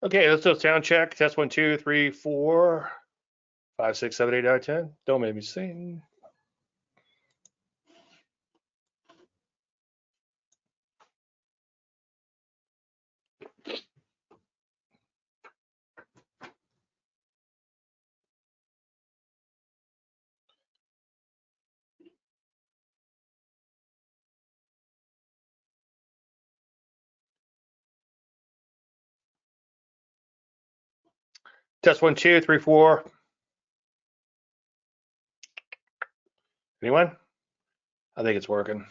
Okay, let's do a sound check. Test 1, 2, 3, 4, 5, 6, 7, 8, 9, 10. Don't make me sing. Test 1, 2, 3, 4. Anyone? I think it's working.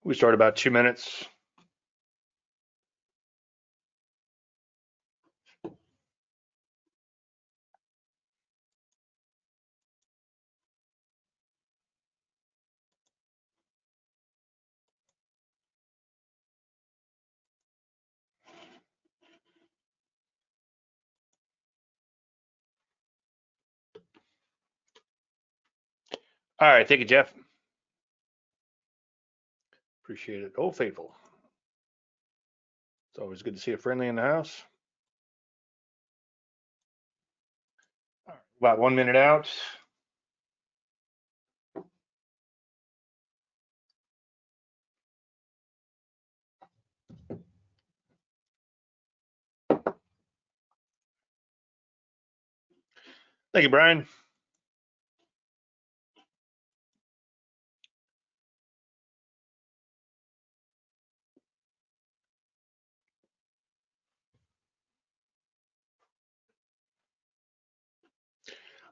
We start about 2 minutes. All right, thank you, Jeff. Appreciate it. Oh, faithful. It's always good to see a friendly in the house. All right, about 1 minute out. Thank you, Brian.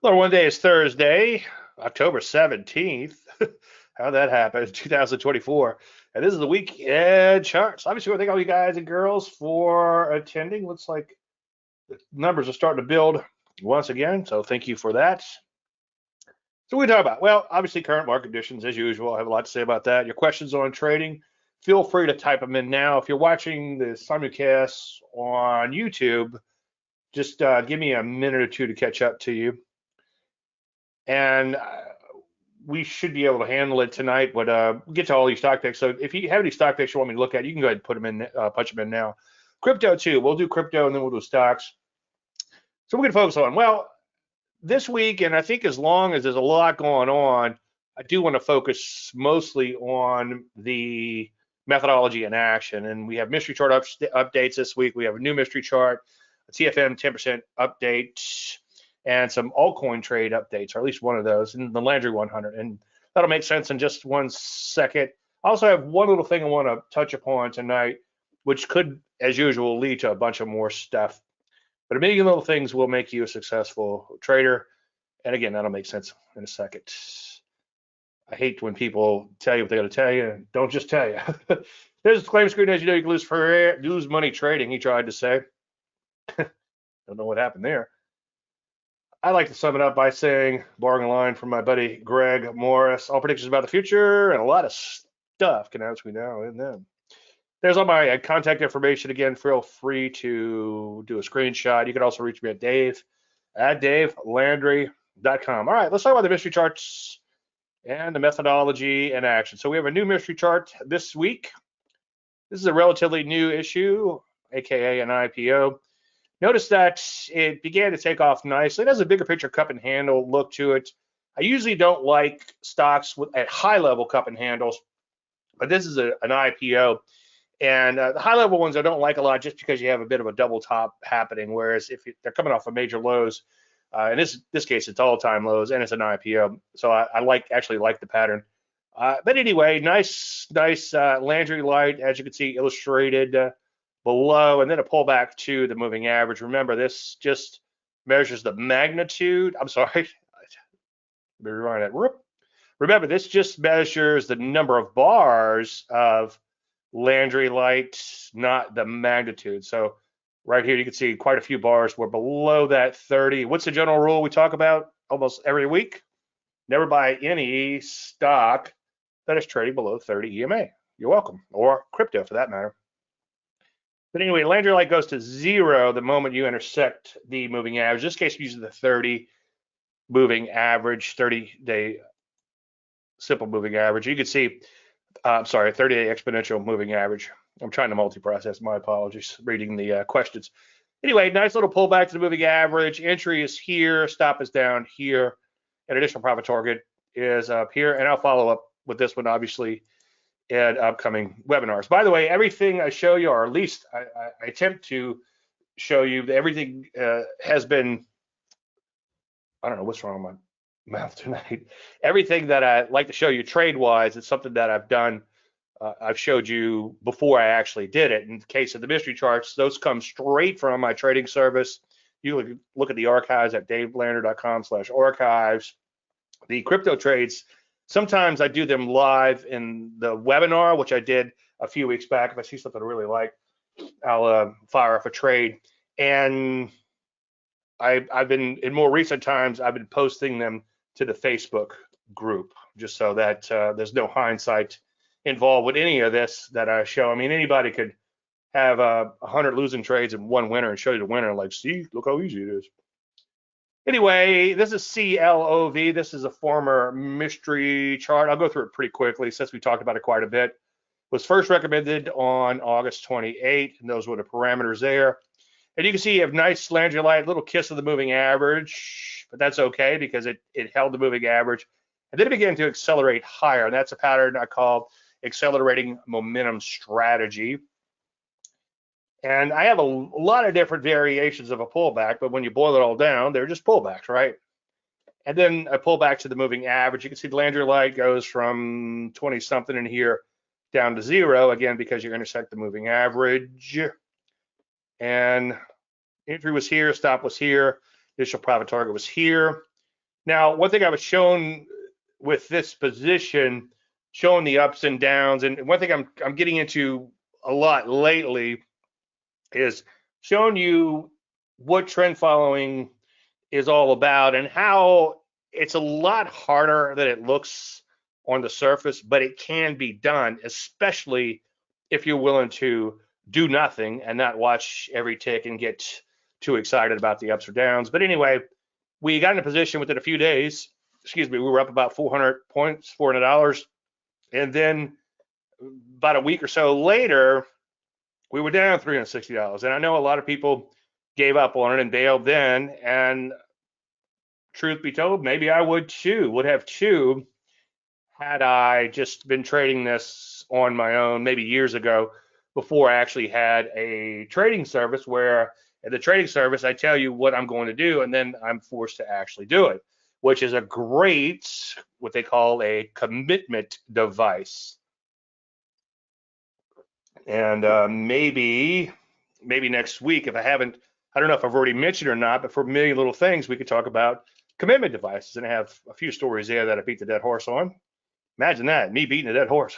Well, one day is Thursday, October 17th. How that happened, 2024. And this is the weekend charts. Obviously, I thank all you guys and girls for attending. Looks like the numbers are starting to build once again. So thank you for that. So we talk about, well, obviously current market conditions as usual. I have a lot to say about that. Your questions on trading, feel free to type them in now. If you're watching the simulcast on YouTube, just give me a minute or two to catch up to you. And we should be able to handle it tonight, but get to all these stock picks. So if you have any stock picks you want me to look at, you can go ahead and put them in, punch them in now. Crypto too. We'll do crypto and then we'll do stocks. So we're going to focus on, well, this week, and I think as long as there's a lot going on, I do want to focus mostly on the methodology and action. And we have mystery chart updates this week. We have a new mystery chart, a TFM 10% update, and some altcoin trade updates, or at least one of those, and the Landry 100. And that'll make sense in just 1 second. I also have one little thing I want to touch upon tonight, which could, as usual, lead to a bunch of more stuff. But a million little things will make you a successful trader. And again, that'll make sense in a second. I hate when people tell you what they're going to tell you and don't just tell you. There's a disclaimer screen. As you know, you can lose money trading, he tried to say. Don't know what happened there. I like to sum it up by saying, borrowing a line from my buddy Greg Morris, all predictions about the future and a lot of stuff can happen between now and then. There's all my contact information. Again, feel free to do a screenshot. You can also reach me at davelandry.com. All right, let's talk about the mystery charts and the methodology and action. So we have a new mystery chart this week. This is a relatively new issue, aka an IPO. Notice that it began to take off nicely. It has a bigger picture cup and handle look to it. I usually don't like stocks at high level cup and handles, but this is an IPO. And the high level ones I don't like a lot just because you have a bit of a double top happening. Whereas if they're coming off of major lows, in this case it's all time lows and it's an IPO, so I actually like the pattern. But anyway, nice Landry light, as you can see illustrated below, and then a pullback to the moving average. Remember, this just measures the magnitude. I'm sorry, let me rewind that. Remember, this just measures the number of bars of Landry light, not the magnitude. So right here, you can see quite a few bars were below that 30. What's the general rule we talk about almost every week? Never buy any stock that is trading below 30 EMA. You're welcome, or crypto for that matter. But anyway, Landry light goes to 0 the moment you intersect the moving average. In this case, using the 30 moving average, 30-day simple moving average. You can see I'm sorry, 30-day exponential moving average. I'm trying to multi-process. My apologies. Reading the questions. Anyway, nice little pullback to the moving average. Entry is here. Stop is down here. An additional profit target is up here. And I'll follow up with this one, obviously, in upcoming webinars. By the way, everything I show you, or at least I attempt to show you, that everything has been, I don't know what's wrong with my mouth tonight. Everything that I like to show you trade-wise is something that I've done. I've showed you before I actually did it. In the case of the mystery charts, those come straight from my trading service. You look at the archives at davelandry.com/archives. The crypto trades, sometimes I do them live in the webinar, which I did a few weeks back. If I see something I really like, I'll fire off a trade. And I've been, in more recent times, I've been posting them to the Facebook group, just so that there's no hindsight involved with any of this that I show. I mean, anybody could have 100 losing trades and one winner and show you the winner, like, see, look how easy it is. Anyway, this is CLOV. This is a former mystery chart. I'll go through it pretty quickly since we talked about it quite a bit. It was first recommended on August 28th, and those were the parameters there. And you can see you have nice Landry light, little kiss of the moving average, but that's okay because it held the moving average. And then it began to accelerate higher, and that's a pattern I call accelerating momentum strategy. And I have a lot of different variations of a pullback, but when you boil it all down, they're just pullbacks, right? And then a pullback to the moving average. You can see the Landry light goes from 20 something in here down to 0, again, because you intersect the moving average. And entry was here, stop was here, initial profit target was here. Now, one thing I was shown with this position, showing the ups and downs, and one thing I'm getting into a lot lately is showing you what trend following is all about and how it's a lot harder than it looks on the surface, but it can be done, especially if you're willing to do nothing and not watch every tick and get too excited about the ups or downs. But anyway, we got in a position within a few days, we were up about 400 points, $400. And then about a week or so later, we were down $360. And I know a lot of people gave up on it and bailed then. And truth be told, maybe I would have too, had I just been trading this on my own maybe years ago, before I actually had a trading service where at the trading service, I tell you what I'm going to do, and then I'm forced to actually do it, which is a great, what they call a commitment device. And maybe next week, if I don't know if I've already mentioned or not, but for a million little things, we could talk about commitment devices. And I have a few stories there that I beat the dead horse on. Imagine that, me beating a dead horse.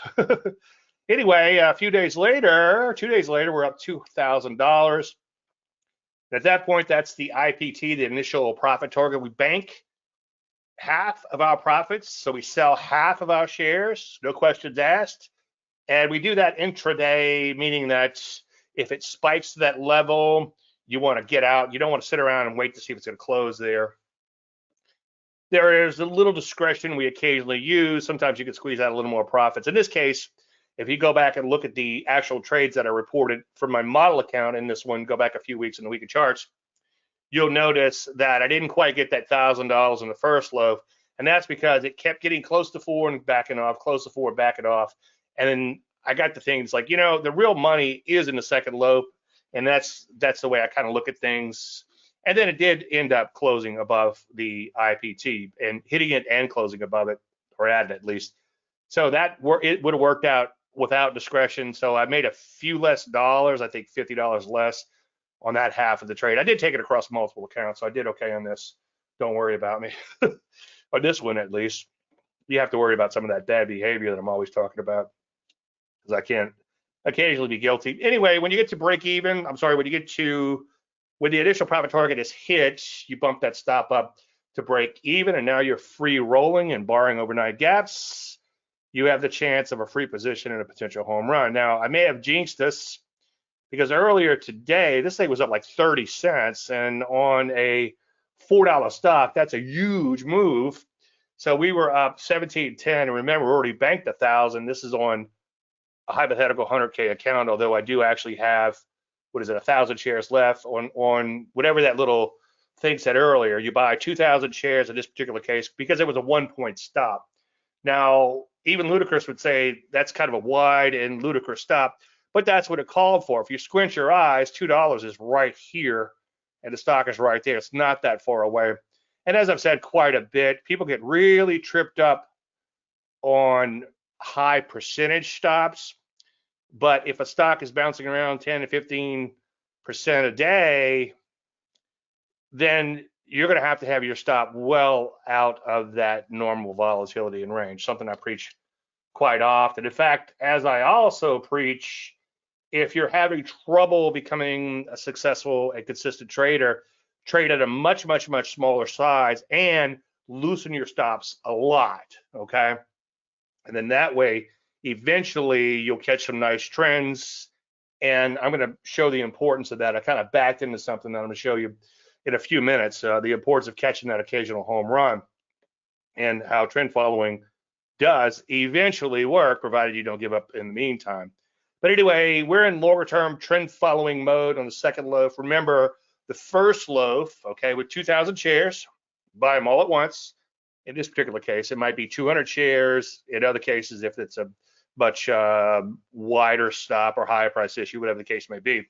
Anyway, a few days later, 2 days later, we're up $2,000. At that point, that's the IPT, the initial profit target. We bank half of our profits, so we sell half of our shares, no questions asked. And we do that intraday, meaning that if it spikes to that level, you want to get out. You don't want to sit around and wait to see if it's going to close there. There is a little discretion we occasionally use. Sometimes you can squeeze out a little more profits. In this case, if you go back and look at the actual trades that are reported from my model account in this one, go back a few weeks in the weekly charts, you'll notice that I didn't quite get that $1,000 in the first loaf. And that's because it kept getting close to 4 and backing off, close to 4, backing off. And then I got the things like, the real money is in the second loaf. And that's the way I kind of look at things. And then it did end up closing above the IPT and hitting it and closing above it, or at it at least. So it would have worked out without discretion. So I made a few less dollars, I think $50 less on that half of the trade. I did take it across multiple accounts, so I did okay on this. Don't worry about me. On this one, at least. You have to worry about some of that bad behavior that I'm always talking about, because I can occasionally be guilty. Anyway, when you get to break even, when the initial profit target is hit, you bump that stop up to break even, and now you're free rolling and barring overnight gaps. You have the chance of a free position and a potential home run. Now, I may have jinxed this because earlier today, this thing was up like 30 cents, and on a $4 stock, that's a huge move. So we were up 17.10, and remember, we already banked 1,000. This is on a hypothetical 100K account, although I do actually have, what is it, 1,000 shares left on whatever that little thing said earlier. You buy 2,000 shares in this particular case because it was a 1 point stop. Now, even ludicrous would say that's kind of a wide and ludicrous stop, but that's what it called for. If you squint your eyes, $2 is right here, and the stock is right there. It's not that far away. And as I've said quite a bit, people get really tripped up on high percentage stops. But if a stock is bouncing around 10 to 15% a day, then you're going to have your stop well out of that normal volatility and range, something I preach quite often. In fact, as I also preach, if you're having trouble becoming a successful and consistent trader, trade at a much, much, much smaller size and loosen your stops a lot, okay? And then that way, eventually you'll catch some nice trends. And I'm going to show the importance of that. I kind of backed into something that I'm going to show you in a few minutes, the importance of catching that occasional home run and how trend following does eventually work, provided you don't give up in the meantime. But anyway, we're in longer term trend following mode on the second loaf. Remember the first loaf, okay, with 2,000 shares, buy them all at once. In this particular case, it might be 200 shares. In other cases, if it's a much wider stop or higher price issue, whatever the case may be.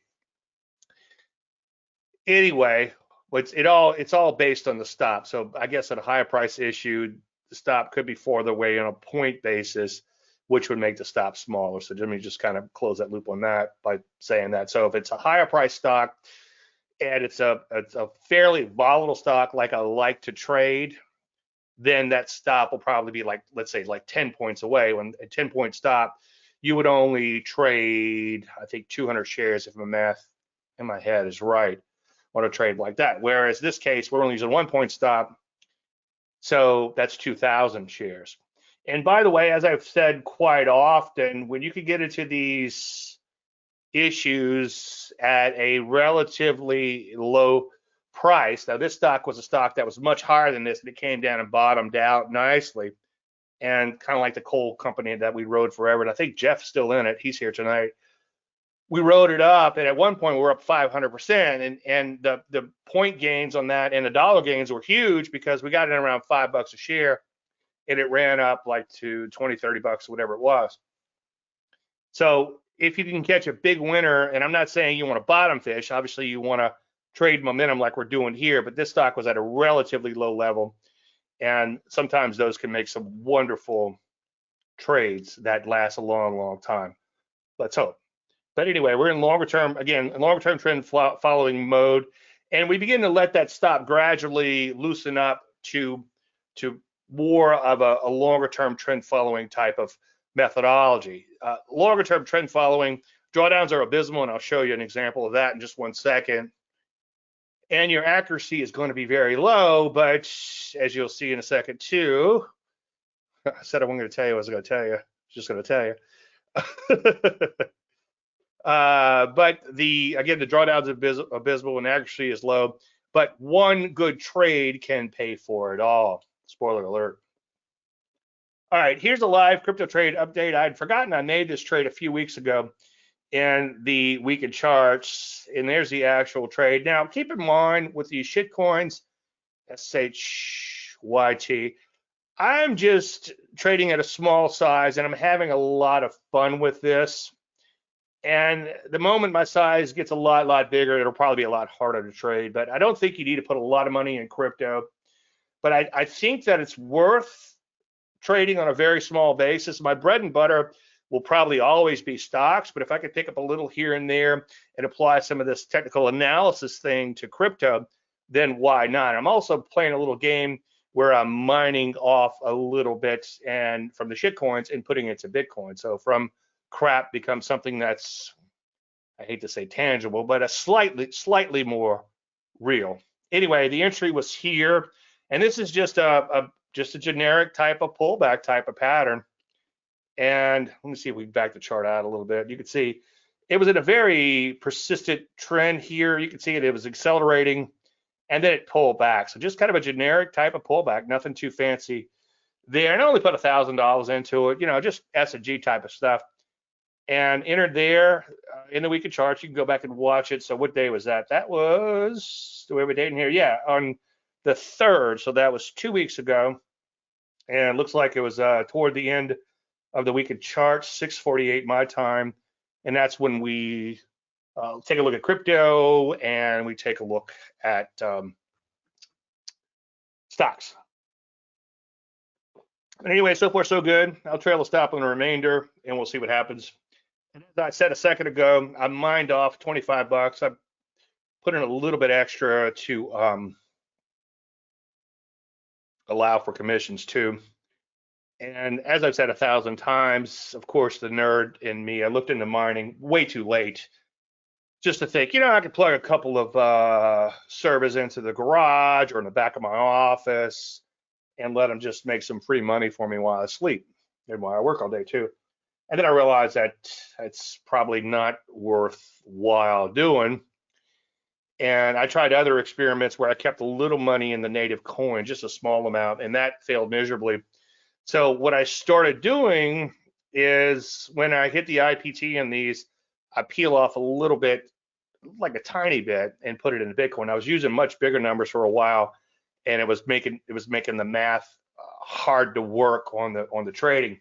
Anyway, it's all based on the stop. So I guess at a higher price issue, the stop could be farther away on a point basis, which would make the stop smaller. So let me just kind of close that loop on that by saying that. So if it's a higher price stock and it's a fairly volatile stock like I like to trade, then that stop will probably be like, let's say, like 10 points away. When a 10-point stop, you would only trade, I think, 200 shares if my math in my head is right on a trade like that. Whereas this case, we're only using 1 point stop, so that's 2,000 shares. And by the way, as I've said quite often, when you can get into these issues at a relatively low price. Now, this stock was a stock that was much higher than this, and it came down and bottomed out nicely. And kind of like the coal company that we rode forever. And I think Jeff's still in it. He's here tonight. We rode it up, and at one point we were up 500%. And the point gains on that and the dollar gains were huge because we got it around $5 a share, and it ran up like to 20, 30 bucks, whatever it was. So if you can catch a big winner, and I'm not saying you want to bottom fish, obviously you want to trade momentum like we're doing here, but this stock was at a relatively low level, and sometimes those can make some wonderful trades that last a long, long time. Let's hope. But anyway, we're in longer term, again, longer term trend following mode, and we begin to let that stop gradually loosen up to more of a longer term trend following type of methodology. Longer term trend following drawdowns are abysmal, and I'll show you an example of that in just 1 second. And your accuracy is going to be very low, but as you'll see in a second too, I said I wasn't going to tell you, I was going to tell you, just going to tell you. But again, the drawdowns are abysmal and accuracy is low, but one good trade can pay for it all. Spoiler alert. All right, here's a live crypto trade update. I had forgotten I made this trade a few weeks ago in the weekend charts, and there's the actual trade. Now, keep in mind with these shit coins, SHYT, I'm just trading at a small size, and I'm having a lot of fun with this. And the moment my size gets a lot bigger, it'll probably be a lot harder to trade. But I don't think you need to put a lot of money in crypto. But I think that it's worth trading on a very small basis. My bread and butter will probably always be stocks, but if I could pick up a little here and there and apply some of this technical analysis thing to crypto, then why not? I'm also playing a little game where I'm mining off a little bit and from the shit coins and putting it to Bitcoin. So from crap becomes something that's, I hate to say tangible, but a slightly more real. Anyway, the entry was here, and this is just a generic type of pullback type of pattern. And let me see if we can back the chart out a little bit. You can see it was in a very persistent trend here. You can see it was accelerating, and then it pulled back. So just kind of a generic type of pullback, nothing too fancy there, and I only put $1,000 into it, just S&G type of stuff, and entered there in the weekend charts. You can go back and watch it. So what day was that? That was, do we have a date in here? Yeah, on the 3rd. So that was 2 weeks ago, and it looks like it was toward the end of the weekend charts, 6:48 my time, and that's when we take a look at crypto and we take a look at stocks. But anyway, so far so good. I'll trail a stop on the remainder, and we'll see what happens. And as I said a second ago, I mined off 25 bucks. I put in a little bit extra to allow for commissions too. And as I've said 1,000 times, of course, the nerd in me, I looked into mining way too late just to think, I could plug a couple of servers into the garage or in the back of my office and let them just make some free money for me while I sleep and while I work all day too. And then I realized that it's probably not worthwhile doing. And I tried other experiments where I kept a little money in the native coin, just a small amount, and that failed miserably. So what I started doing is when I hit the IPT in these, I peel off a little bit, like a tiny bit, and put it in Bitcoin. I was using much bigger numbers for a while, and it was making the math hard to work on the trading.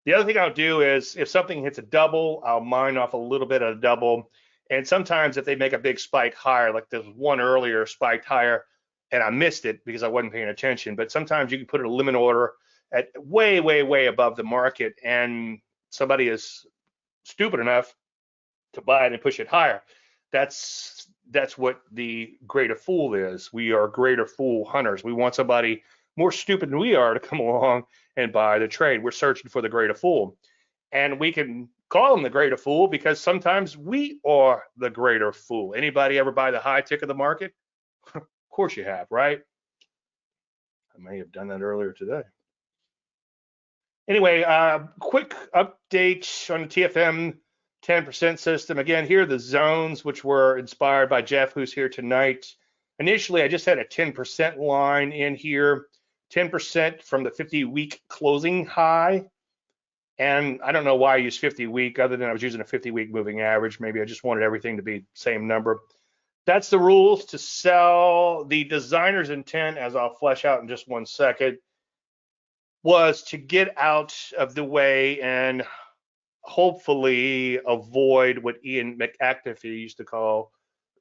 The other thing I'll do is if something hits a double, I'll mine off a little bit of a double. And sometimes if they make a big spike higher, like this one earlier spiked higher, and I missed it because I wasn't paying attention. But sometimes you can put a limit order at way, way, way above the market, and somebody is stupid enough to buy it and push it higher. That's what the greater fool is. We are greater fool hunters. We want somebody more stupid than we are to come along and buy the trade. We're searching for the greater fool. And we can call him the greater fool because sometimes we are the greater fool. Anybody ever buy the high tick of the market? Of course you have, right? I may have done that earlier today. Anyway, quick update on the TFM 10% system. Again, here are the zones which were inspired by Jeff, who's here tonight. Initially, I just had a 10% line in here, 10% from the 50-week closing high. And I don't know why I use 50-week other than I was using a 50-week moving average. Maybe I just wanted everything to be the same number. That's the rules to sell. The designer's intent, as I'll flesh out in just one second, was to get out of the way and hopefully avoid what Ian McAfee used to call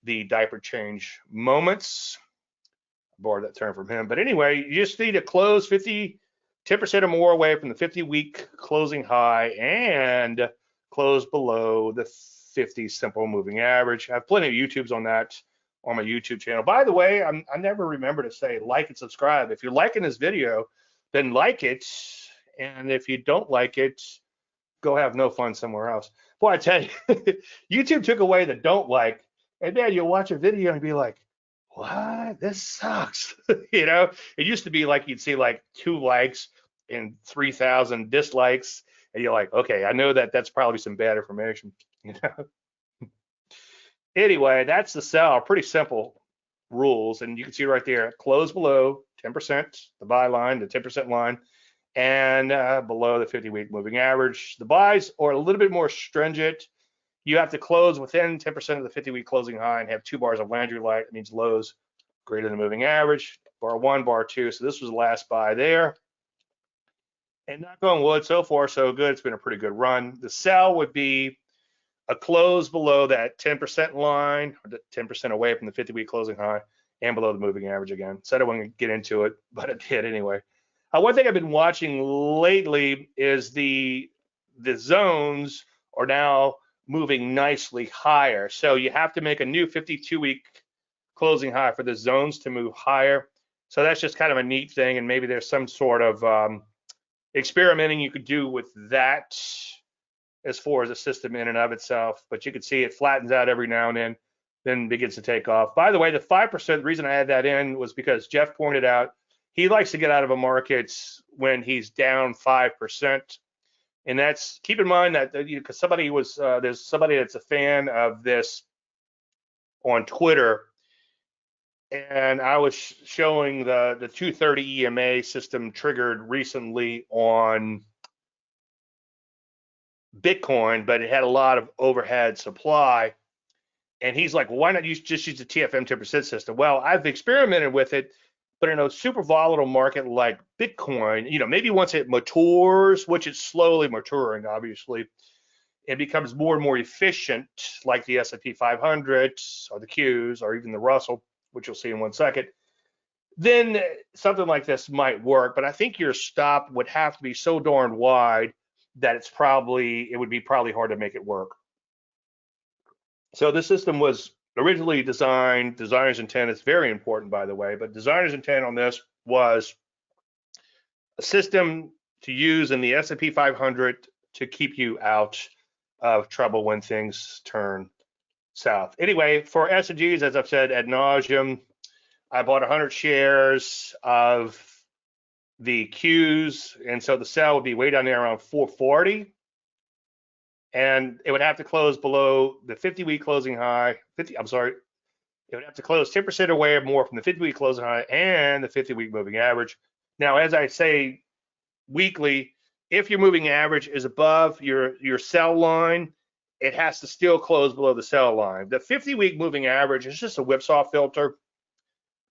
the diaper change moments. I borrowed that term from him. But anyway, you just need to close 10% or more away from the 50-week closing high and close below the 50 simple moving average. I have plenty of YouTubes on that on my YouTube channel. By the way, I never remember to say like and subscribe. If you're liking this video, then like it. And if you don't like it, go have no fun somewhere else. Boy, I tell you, YouTube took away the don't like, and then you'll watch a video and be like, what? This sucks. It used to be like you'd see like 2 likes and 3,000 dislikes, and you're like, okay, I know that's probably some bad information. Anyway, that's the sell. Pretty simple rules, and you can see right there, close below 10%, the buy line, the 10% line, and below the 50-week moving average. The buys are a little bit more stringent. You have to close within 10% of the 50-week closing high and have 2 bars of Landry light. It means lows greater than the moving average. Bar 1, bar 2. So this was the last buy there. And knock on wood, so far so good. It's been a pretty good run. The sell would be a close below that 10% line, or the 10% away from the 50-week closing high, and below the moving average again. Said I wouldn't get into it, but I did anyway. One thing I've been watching lately is the zones are now moving nicely higher. So you have to make a new 52-week closing high for the zones to move higher. So that's just kind of a neat thing, and maybe there's some sort of experimenting you could do with that as far as a system in and of itself. But you can see it flattens out every now and then begins to take off. By the way, the 5%, the reason I had that in was because Jeff pointed out he likes to get out of a market when he's down 5%. And that's, keep in mind that, because there's somebody that's a fan of this on Twitter, and I was showing the 230 EMA system triggered recently on Bitcoin, but it had a lot of overhead supply. And he's like, well, why not just use the TFM 10% system? Well, I've experimented with it, but in a super volatile market like Bitcoin, maybe once it matures, which it's slowly maturing, obviously, it becomes more and more efficient, like the S&P 500 or the Qs or even the Russell, which you'll see in 1 second. Then something like this might work, but I think your stop would have to be so darn wide that it would be probably hard to make it work. So this system was originally designed, designer's intent is very important, by the way, but designer's intent on this was a system to use in the S&P 500 to keep you out of trouble when things turn south. Anyway, for S&Gs, as I've said ad nauseum, I bought 100 shares of the Qs, and so the sell would be way down there around 440. And it would have to close below the 50-week closing high. It would have to close 10% away or more from the 50-week closing high and the 50-week moving average. Now, as I say weekly, if your moving average is above your sell line, it has to still close below the sell line. The 50-week moving average is just a whipsaw filter,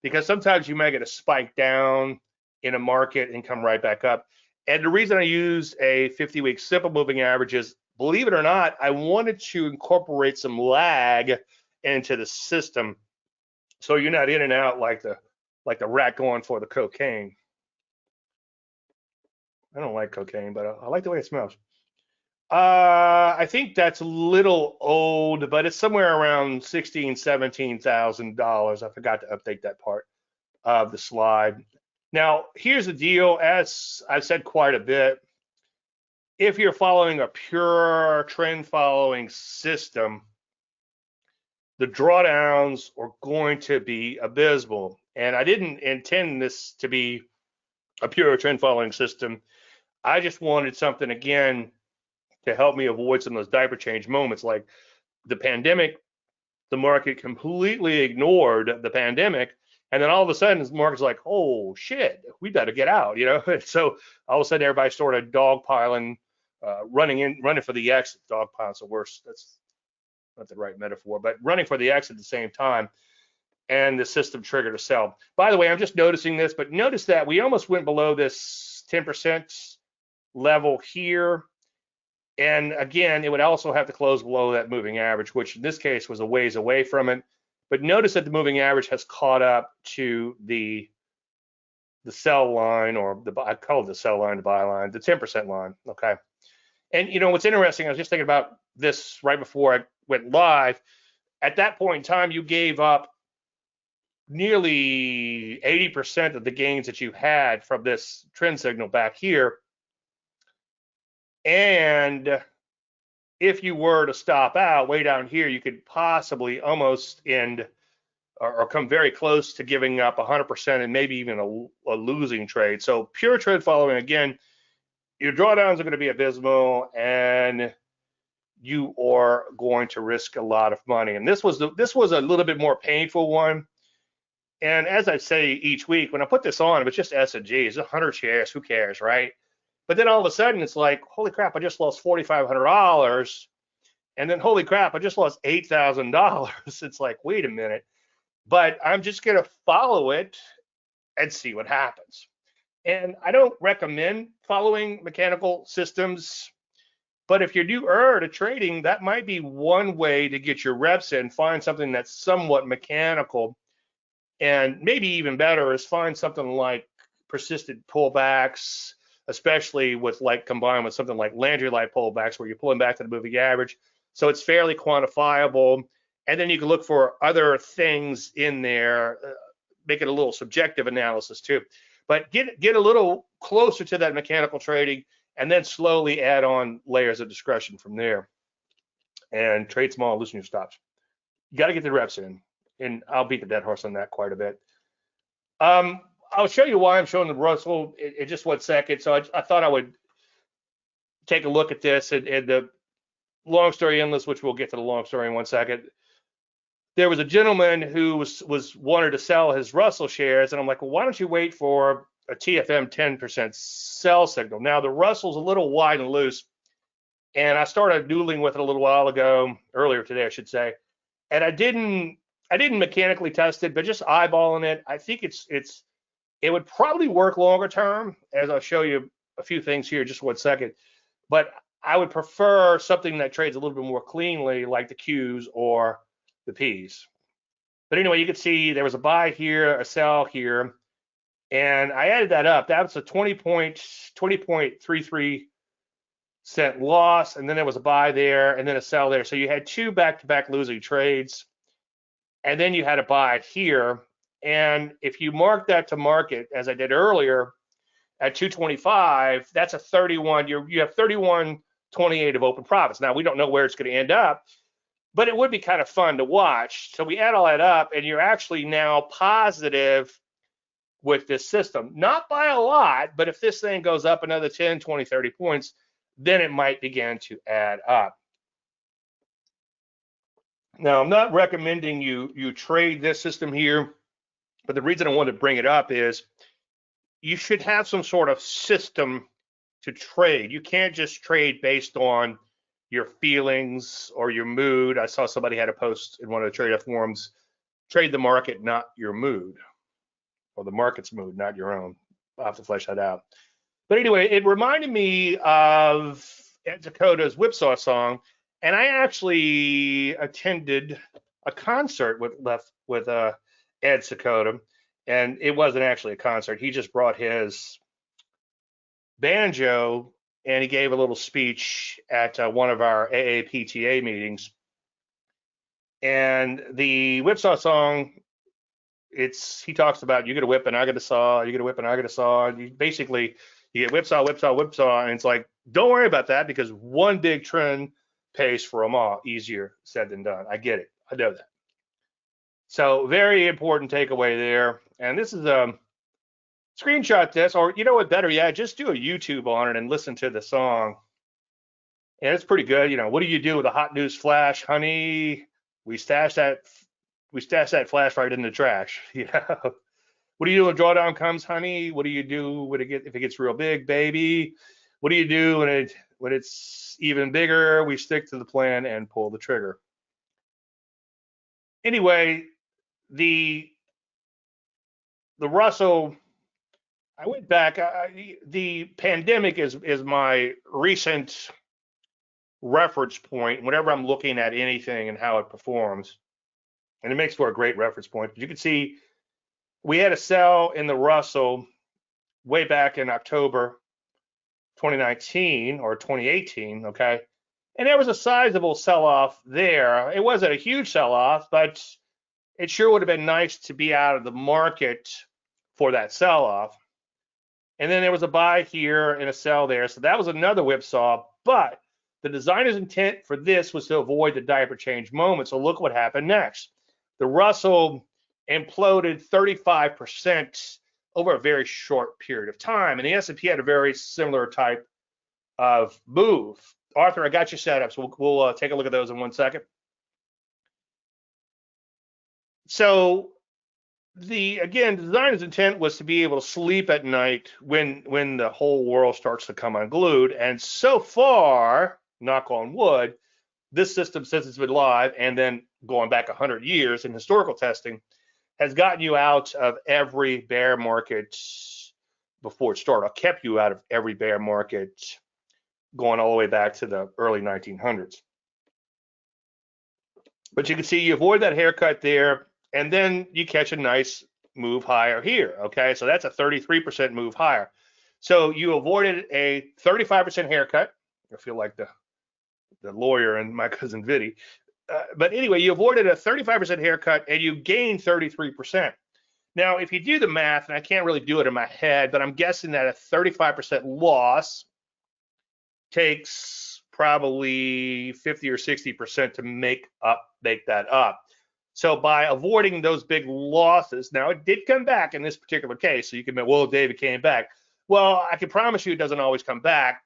because sometimes you may get a spike down in a market and come right back up. And the reason I use a 50-week simple moving average is, believe it or not, I wanted to incorporate some lag into the system, so you're not in and out like the rat going for the cocaine. I don't like cocaine, but I like the way it smells. I think that's a little old, but it's somewhere around $16,000-$17,000. I forgot to update that part of the slide. Now, here's the deal. As I've said quite a bit, if you're following a pure trend following system, the drawdowns are going to be abysmal. And I didn't intend this to be a pure trend following system. I just wanted something, again, to help me avoid some of those diaper change moments, like the pandemic. The market completely ignored the pandemic, and then all of a sudden the market's like, oh shit, we better get out, So all of a sudden everybody started dogpiling, running for the exit. Dogpile's the worst. That's not the right metaphor, but running for the exit at the same time, and the system triggered a sell. By the way, I'm just noticing this, but notice that we almost went below this 10% level here. And again, it would also have to close below that moving average, which in this case was a ways away from it. But notice that the moving average has caught up to the sell line, or I call it the sell line, the buy line, the 10% line. Okay. And what's interesting, I was just thinking about this right before I went live. At that point in time, you gave up nearly 80% of the gains that you had from this trend signal back here. And if you were to stop out way down here, you could possibly almost end or come very close to giving up 100% and maybe even a losing trade. So pure trend following, again, your drawdowns are going to be abysmal, and you are going to risk a lot of money. And this was a little bit more painful one. And as I say each week, when I put this on, it was just S&G, it's 100 shares, who cares, right? But then all of a sudden, it's like, holy crap, I just lost $4,500. And then, holy crap, I just lost $8,000. It's like, wait a minute. But I'm just going to follow it and see what happens. And I don't recommend following mechanical systems, but if you're newer to trading, that might be one way to get your reps in. Find something that's somewhat mechanical. And maybe even better is find something like persistent pullbacks, especially combined with something like Landry-like pullbacks, where you're pulling back to the moving average. So it's fairly quantifiable. And then you can look for other things in there, make it a little subjective analysis too. But get a little closer to that mechanical trading, and then slowly add on layers of discretion from there. And trade small, loosen your stops. You got to get the reps in, and I'll beat the dead horse on that quite a bit. I'll show you why I'm showing the Russell in just 1 second. So I thought I would take a look at this, and the long story endless, which we'll get to the long story in 1 second. there was a gentleman who was wanted to sell his Russell shares, and I'm like, well, why don't you wait for a TFM 10% sell signal? Now the Russell's a little wide and loose, and I started noodling with it a little while ago, earlier today, I should say, and I didn't mechanically test it, but just eyeballing it, I think it would probably work longer term, as I'll show you a few things here in just 1 second. But I would prefer something that trades a little bit more cleanly, like the Qs or the Ps. But anyway, you can see there was a buy here, a sell here, and I added that up. That was a 20.33 cent loss, and then there was a buy there, and then a sell there. So you had two back-to-back losing trades, and then you had a buy here. And if you mark that to market, as I did earlier, at 225, that's a 31. You have 31.28 of open profits. Now we don't know where it's going to end up, but it would be kind of fun to watch. So we add all that up, and you're actually now positive with this system. Not by a lot, but if this thing goes up another 10, 20, 30 points, then it might begin to add up. Now, I'm not recommending you trade this system here, but the reason I wanted to bring it up is you should have some sort of system to trade. You can't just trade based on your feelings or your mood. I saw somebody had a post in one of the trader forums, trade the market, not your mood, or the market's mood, not your own. I'll have to flesh that out. But anyway, it reminded me of Ed Dakota's Whipsaw song, and I actually attended a concert with Ed Dakota, and it wasn't actually a concert. He just brought his banjo, and he gave a little speech at one of our AAPTA meetings. And the Whipsaw song, he talks about, you get a whip and I get a saw, you get a whip and I get a saw. You get whipsaw, whipsaw, whipsaw, and it's like, don't worry about that because one big trend pays for them all. Easier said than done. I get it. I know that. So very important takeaway there. And this is screenshot this, or you know what, better yet, just do a YouTube on it and listen to the song. And it's pretty good. You know, what do you do with a hot news flash, honey? We stash that flash right in the trash. You know, what do you do when drawdown comes, honey? What do you do when if it gets real big, baby? What do you do when it's even bigger? We stick to the plan and pull the trigger. Anyway, the Russell, I went back. The pandemic is my recent reference point whenever I'm looking at anything and how it performs. And it makes for a great reference point. But you can see we had a sell in the Russell way back in October 2019 or 2018, okay? And there was a sizable sell-off there. It wasn't a huge sell-off, but it sure would have been nice to be out of the market for that sell-off. And then there was a buy here and a sell there. So that was another whipsaw. But the designer's intent for this was to avoid the diaper change moment. So look what happened next. The Russell imploded 35% over a very short period of time. And the S&P had a very similar type of move. Arthur, I got you set up. So we'll take a look at those in 1 second. So the designer's intent was to be able to sleep at night when the whole world starts to come unglued. And so far, knock on wood, this system, since it's been live and then going back 100 years in historical testing, has gotten you out of every bear market before it started, or kept you out of every bear market going all the way back to the early 1900s. But you can see you avoid that haircut there, and then you catch a nice move higher here, okay? So that's a 33% move higher. So you avoided a 35% haircut. I feel like the lawyer and my cousin Vinny. But anyway, you avoided a 35% haircut and you gained 33%. Now, if you do the math, and I can't really do it in my head, but I'm guessing that a 35% loss takes probably 50 or 60% to make that up. So by avoiding those big losses, now it did come back in this particular case. So you can be, well, David came back. Well, I can promise you it doesn't always come back.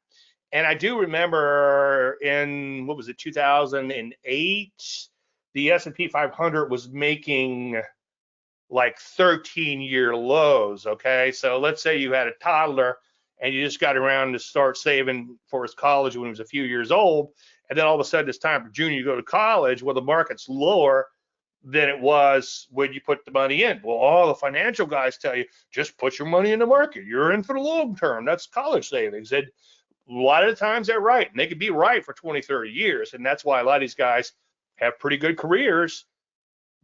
And I do remember in, 2008, the S&P 500 was making like 13-year lows. Okay, so let's say you had a toddler and you just got around to start saving for his college when he was a few years old, and then all of a sudden it's time for junior to go to college. Well, the market's lower than it was when you put the money in. Well, all the financial guys tell you, just put your money in the market. You're in for the long term. That's college savings. And a lot of the times they're right. And they could be right for 20, 30 years. And that's why a lot of these guys have pretty good careers.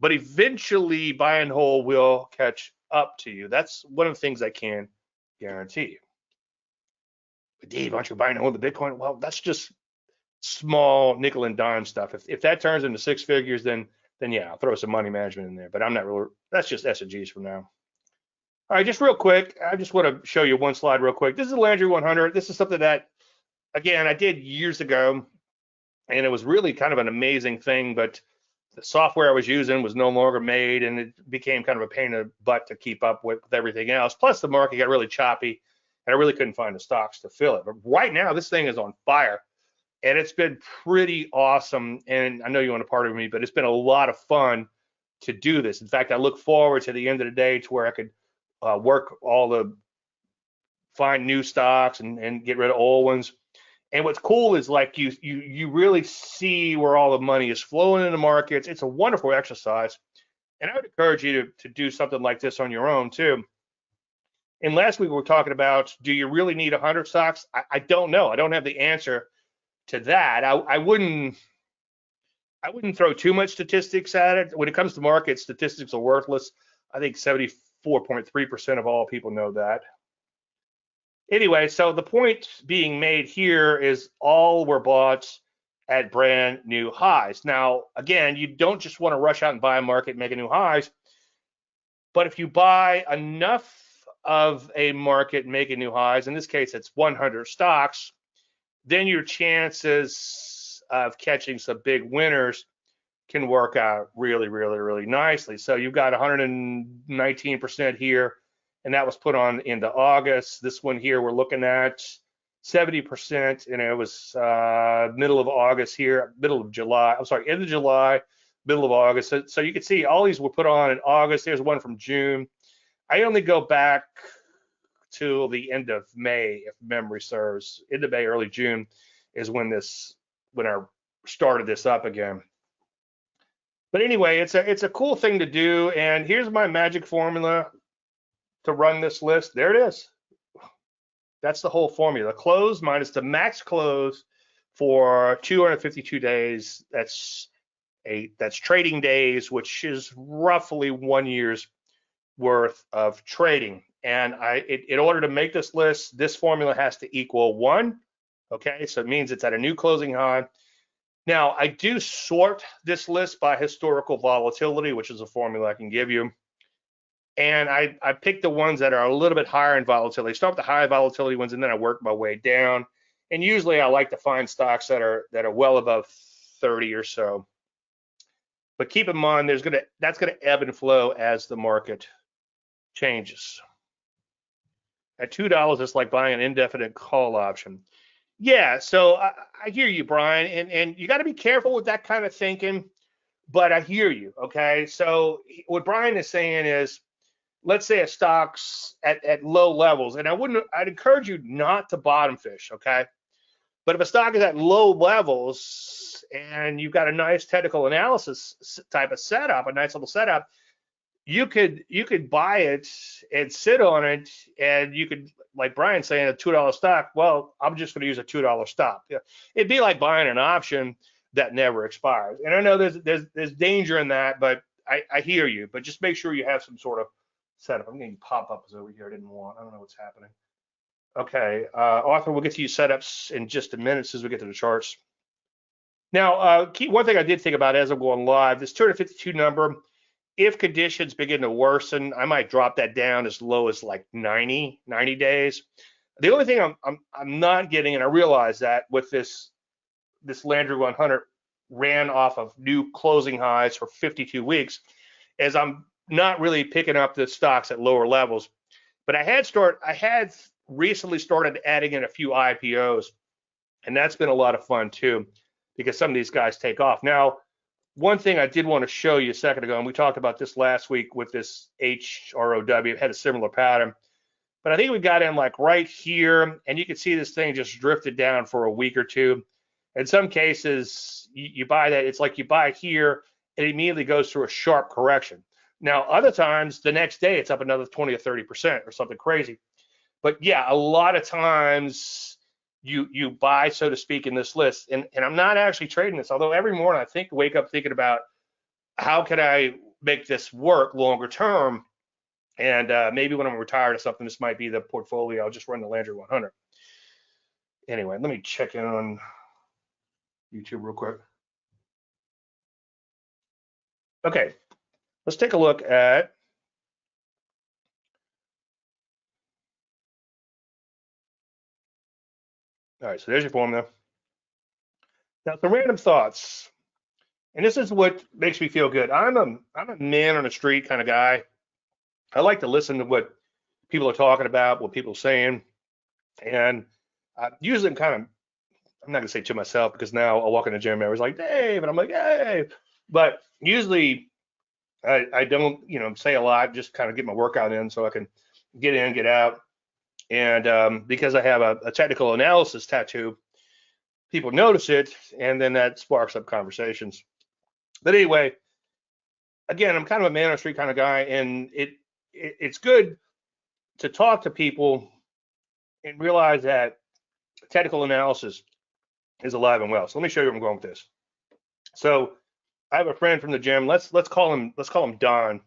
But eventually, buy and hold will catch up to you. That's one of the things I can guarantee. But Dave, aren't you buying and hold the Bitcoin? Well, that's just small nickel and dime stuff. If that turns into six figures, then yeah, I'll throw some money management in there. But I'm not really. That's just S&Gs for now. All right, just real quick, I just want to show you one slide real quick. This is the Landry 100. This is something that, again, I did years ago, and it was really kind of an amazing thing. But the software I was using was no longer made, and it became kind of a pain in the butt to keep up with everything else. Plus, the market got really choppy, and I really couldn't find the stocks to fill it. But right now, this thing is on fire. And it's been pretty awesome. And I know you want to partner with me, but it's been a lot of fun to do this. In fact, I look forward to the end of the day to where I could find new stocks and get rid of old ones. And what's cool is like you really see where all the money is flowing in the markets. It's a wonderful exercise. And I would encourage you to do something like this on your own too. And last week we were talking about, do you really need 100 stocks? I don't know. I don't have the answer to that. I wouldn't throw too much statistics at it. When it comes to markets, statistics are worthless. I think 74.3% of all people know that. Anyway, so the point being made here is all were bought at brand new highs. Now, again, you don't just want to rush out and buy a market making new highs, but if you buy enough of a market making new highs, in this case it's 100 stocks, then your chances of catching some big winners can work out really, really, really nicely. So you've got 119% here, and that was put on into August. This one here, we're looking at 70%, and it was middle of August here, middle of July. I'm sorry, end of July, middle of August. So you can see all these were put on in August. There's one from June. I only go back till the end of May, if memory serves. End of May, early June is when I started this up again. But anyway, it's a cool thing to do. And here's my magic formula to run this list. There it is. That's the whole formula. Close minus the max close for 252 days. That's trading days, which is roughly 1 year's worth of trading. And in order to make this list, this formula has to equal 1. Okay, so it means it's at a new closing high. Now, I do sort this list by historical volatility, which is a formula I can give you. And I pick the ones that are a little bit higher in volatility. Start with the high volatility ones, and then I work my way down. And usually I like to find stocks that are well above 30 or so. But keep in mind, that's gonna ebb and flow as the market changes. At $2, it's like buying an indefinite call option. Yeah, so I hear you, Brian, and you got to be careful with that kind of thinking, but I hear you, okay? So what Brian is saying is, let's say a stock's at low levels, and I'd encourage you not to bottom fish, okay? But if a stock is at low levels and you've got a nice technical analysis type of setup, a nice little setup, you could buy it and sit on it, and you could, like Brian saying, a $2 stock. Well, I'm just going to use a $2 stop. Yeah. It'd be like buying an option that never expires. And I know there's danger in that, but I hear you. But just make sure you have some sort of setup. I'm getting pop-ups over here. I don't know what's happening. Okay, Arthur, we'll get to you setups in just a minute as we get to the charts. Now, one thing I did think about as I'm going live, this 252 number. If conditions begin to worsen, I might drop that down as low as like 90 days. The only thing I'm not getting, and I realize that with this Landry 100 ran off of new closing highs for 52 weeks, is I'm not really picking up the stocks at lower levels. But I had recently started adding in a few IPOs, and that's been a lot of fun too, because some of these guys take off. Now, one thing I did want to show you a second ago, and we talked about this last week with this HROW, it had a similar pattern. But I think we got in like right here, and you can see this thing just drifted down for a week or two. In some cases, you buy that, it's like you buy here, it immediately goes through a sharp correction. Now, other times, the next day, it's up another 20 or 30% or something crazy. But yeah, a lot of times you buy, so to speak, in this list. And I'm not actually trading this, although every morning I wake up thinking about how can I make this work longer term. And maybe when I'm retired or something, this might be the portfolio. I'll just run the Landry 100. Anyway, let me check in on YouTube real quick. Okay, let's take a look at. All right, so there's your formula. Now, some random thoughts, and this is what makes me feel good. I'm a man on the street kind of guy. I like to listen to what people are talking about, what people are saying, and usually I'm not gonna say to myself because now I walk in the gym and everyone's like, Dave, and I'm like, hey, but usually I don't, say a lot, just kind of get my workout in so I can get in, get out. And because I have a technical analysis tattoo, people notice it, and then that sparks up conversations. But anyway, again, I'm kind of a man on the street kind of guy, and it's good to talk to people and realize that technical analysis is alive and well. So let me show you where I'm going with this. So I have a friend from the gym. Let's call him Don,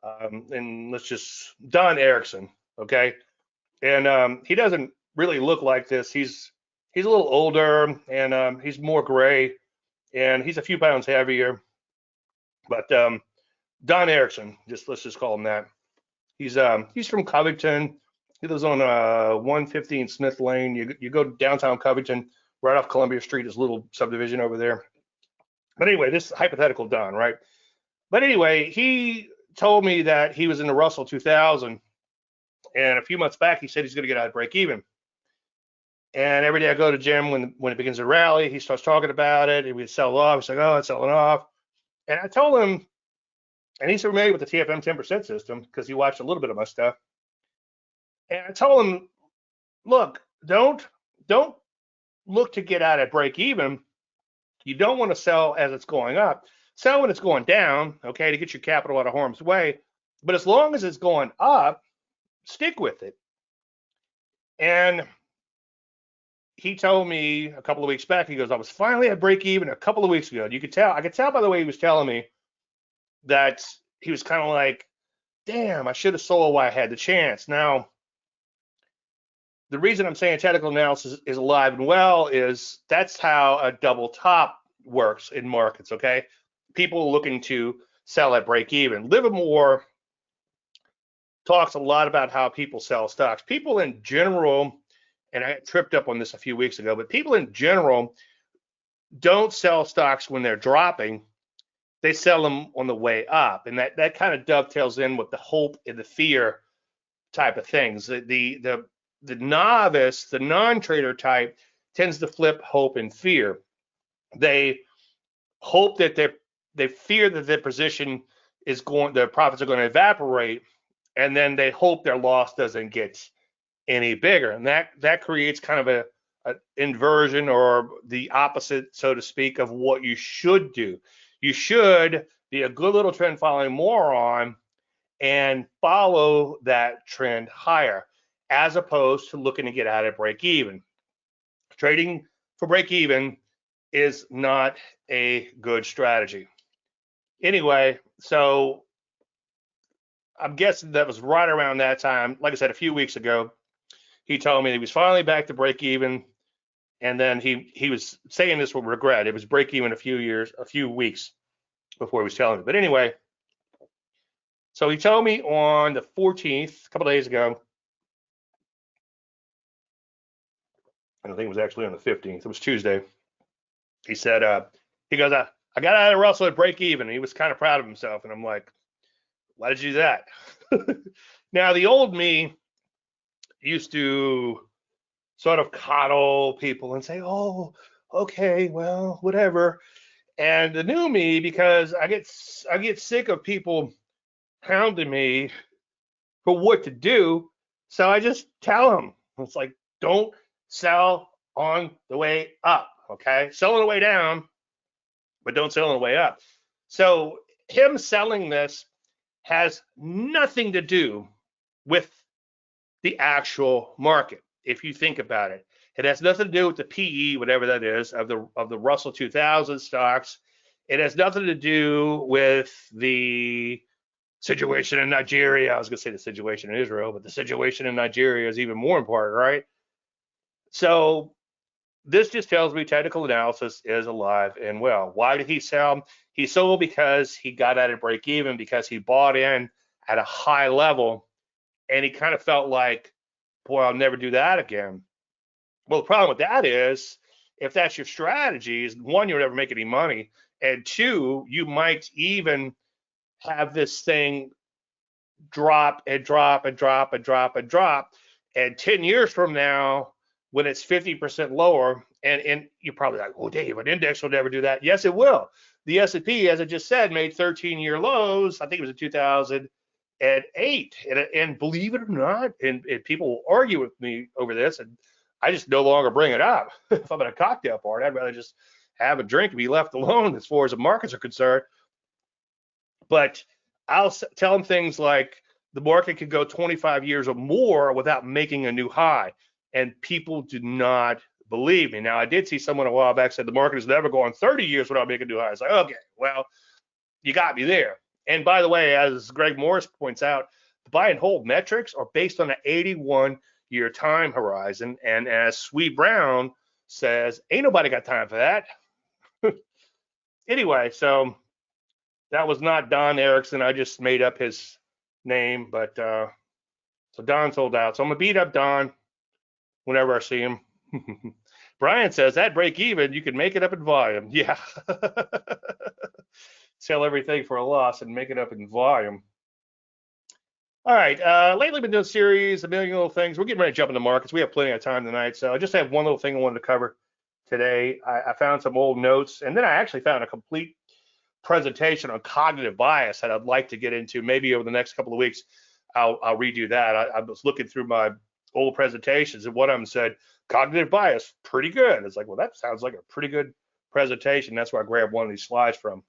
and let's just Don Erickson, okay? And he doesn't really look like this. He's a little older, and he's more gray, and he's a few pounds heavier. But Don Erickson, let's just call him that. He's from Covington. He lives on 115 Smith Lane. You go downtown Covington, right off Columbia Street, this little subdivision over there. But anyway, this is hypothetical Don, right? But anyway, he told me that he was in the Russell 2000, and a few months back he said he's going to get out of break even. And every day I go to the gym when it begins to rally, he starts talking about it, and we sell off. He's like, oh, it's selling off. And I told him, and he's familiar with the TFM 10% system because he watched a little bit of my stuff. And I told him, look, don't look to get out at break even. You don't want to sell as it's going up. Sell when it's going down, okay, to get your capital out of harm's way. But as long as it's going up, stick with it. And he told me a couple of weeks back, he goes, I was finally at break even a couple of weeks ago. I could tell by the way he was telling me that he was kind of like, damn, I should have sold while I had the chance. Now, the reason I'm saying technical analysis is alive and well is that's how a double top works in markets, okay? People looking to sell at break even. Livermore talks a lot about how people sell stocks. People in general, and I tripped up on this a few weeks ago, but people in general don't sell stocks when they're dropping. They sell them on the way up. And that kind of dovetails in with the hope and the fear type of things. The novice, the non-trader type, tends to flip hope and fear. They hope that they fear that their position is their profits are going to evaporate, and then they hope their loss doesn't get any bigger, and that creates kind of a inversion or the opposite, so to speak, of what you should do. You should be a good little trend following moron and follow that trend higher, as opposed to looking to get out at break even. Trading for break even is not a good strategy. Anyway, so I'm guessing that was right around that time. Like I said, a few weeks ago, he told me he was finally back to break even, and then he was saying this with regret. It was break even a few weeks before he was telling me. But anyway, so he told me on the 14th, a couple of days ago. I think it was actually on the 15th. It was Tuesday. He said, he goes, I got out of Russell at break even. And he was kind of proud of himself. And I'm like, why did you do that? Now, the old me used to sort of coddle people and say, oh, okay, well, whatever. And the new me, because I get sick of people hounding me for what to do, so I just tell them it's like, don't sell on the way up, okay? Sell on the way down, but don't sell on the way up. So him selling this has nothing to do with the actual market. If you think about it, it has nothing to do with the PE, whatever that is, of the Russell 2000 stocks. It has nothing to do with the situation in Nigeria. I was going to say the situation in Israel, but the situation in Nigeria is even more important, right? So this just tells me technical analysis is alive and well. Why did he sell? He sold because he got at a break even, because he bought in at a high level, and he kind of felt like, boy, I'll never do that again. Well, the problem with that is, if that's your strategy, is one, you'll never make any money, and two, you might even have this thing drop and drop and drop and drop and drop, and 10 years from now, when it's 50% lower, and you're probably like, oh, Dave, an index will never do that. Yes, it will. The S&P, as I just said, made 13-year lows. I think it was in 2008, and believe it or not, and people will argue with me over this, and I just no longer bring it up. If I'm at a cocktail party, I'd rather just have a drink and be left alone as far as the markets are concerned. But I'll tell them things like, the market could go 25 years or more without making a new high, and people do not believe me. Now, I did see someone a while back said the market has never gone 30 years without making a new high. It's like, okay, well, you got me there. And by the way, as Greg Morris points out, the buy and hold metrics are based on an 81-year time horizon. And as Sweet Brown says, ain't nobody got time for that. Anyway, so that was not Don Erickson. I just made up his name, but so Don sold out. So I'm gonna beat up Don whenever I see him. Brian says that break even, you can make it up in volume. Yeah. Sell everything for a loss and make it up in volume. All right. Lately, been doing series, a million little things. We're getting ready to jump into markets. We have plenty of time tonight, so I just have one little thing I wanted to cover today. I found some old notes, and then I actually found a complete presentation on cognitive bias that I'd like to get into. Maybe over the next couple of weeks, I'll redo that. I was looking through my old presentations, and one of them said cognitive bias, pretty good. It's like, well, that sounds like a pretty good presentation. That's where I grabbed one of these slides from.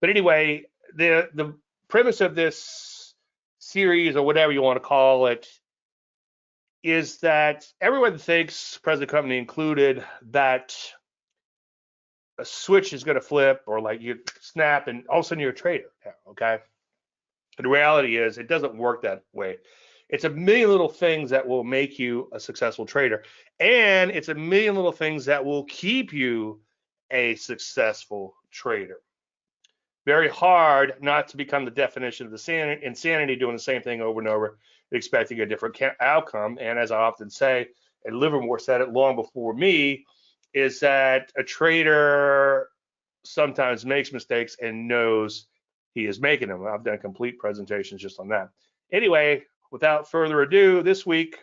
But anyway, the premise of this series, or whatever you want to call it, is that everyone thinks, present company included, that a switch is going to flip, or like you snap and all of a sudden you're a trader. Okay. But the reality is it doesn't work that way. It's a million little things that will make you a successful trader. And it's a million little things that will keep you a successful trader. Very hard not to become the definition of the insanity, doing the same thing over and over, expecting a different outcome. And as I often say, and Livermore said it long before me, is that a trader sometimes makes mistakes and knows he is making them. I've done complete presentations just on that. Anyway, without further ado, this week,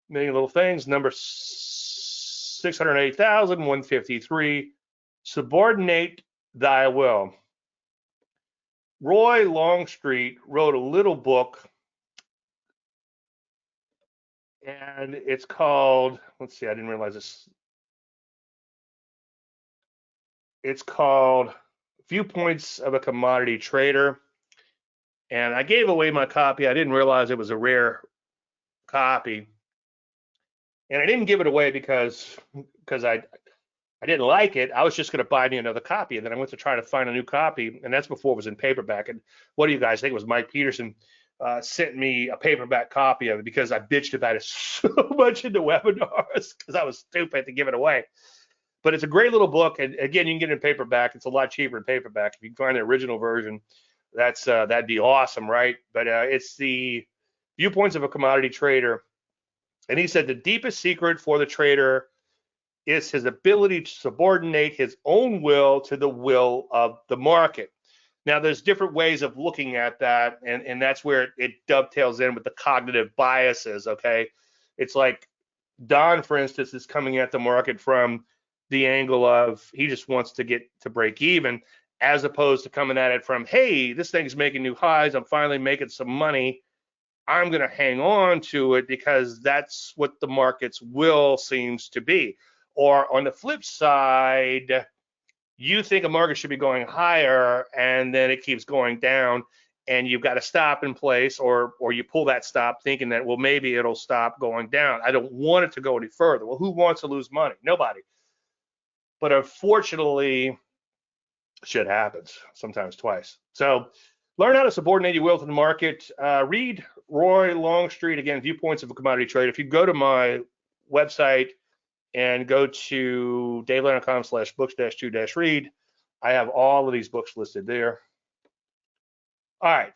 million little things, number 608,153, subordinate thy will. Roy Longstreet wrote a little book, and it's called, let's see, I didn't realize this. It's called Viewpoints of a Commodity Trader. And I gave away my copy. I didn't realize it was a rare copy. And I didn't give it away because I didn't like it. I was just going to buy me another copy. And then I went to try to find a new copy. And that's before it was in paperback. And what do you guys think? It was Mike Peterson sent me a paperback copy of it because I bitched about it so much in the webinars because I was stupid to give it away. But it's a great little book, and again, you can get it in paperback. It's a lot cheaper in paperback. If you can find the original version, that'd be awesome, right? But it's the Viewpoints of a Commodity Trader, and he said the deepest secret for the trader is his ability to subordinate his own will to the will of the market. Now, there's different ways of looking at that, and that's where it dovetails in with the cognitive biases. Okay, it's like Don, for instance, is coming at the market from the angle of he just wants to get to break even, as opposed to coming at it from, hey, this thing's making new highs. I'm finally making some money. I'm going to hang on to it because that's what the market's will seems to be. Or on the flip side, you think a market should be going higher and then it keeps going down and you've got to stop in place, or you pull that stop thinking that, well, maybe it'll stop going down. I don't want it to go any further. Well, who wants to lose money? Nobody. But unfortunately, shit happens, sometimes twice. So learn how to subordinate your will to the market. Read Roy Longstreet, again, Viewpoints of a Commodity Trade. If you go to my website and go to davelandry.com/books-2-read, I have all of these books listed there. All right,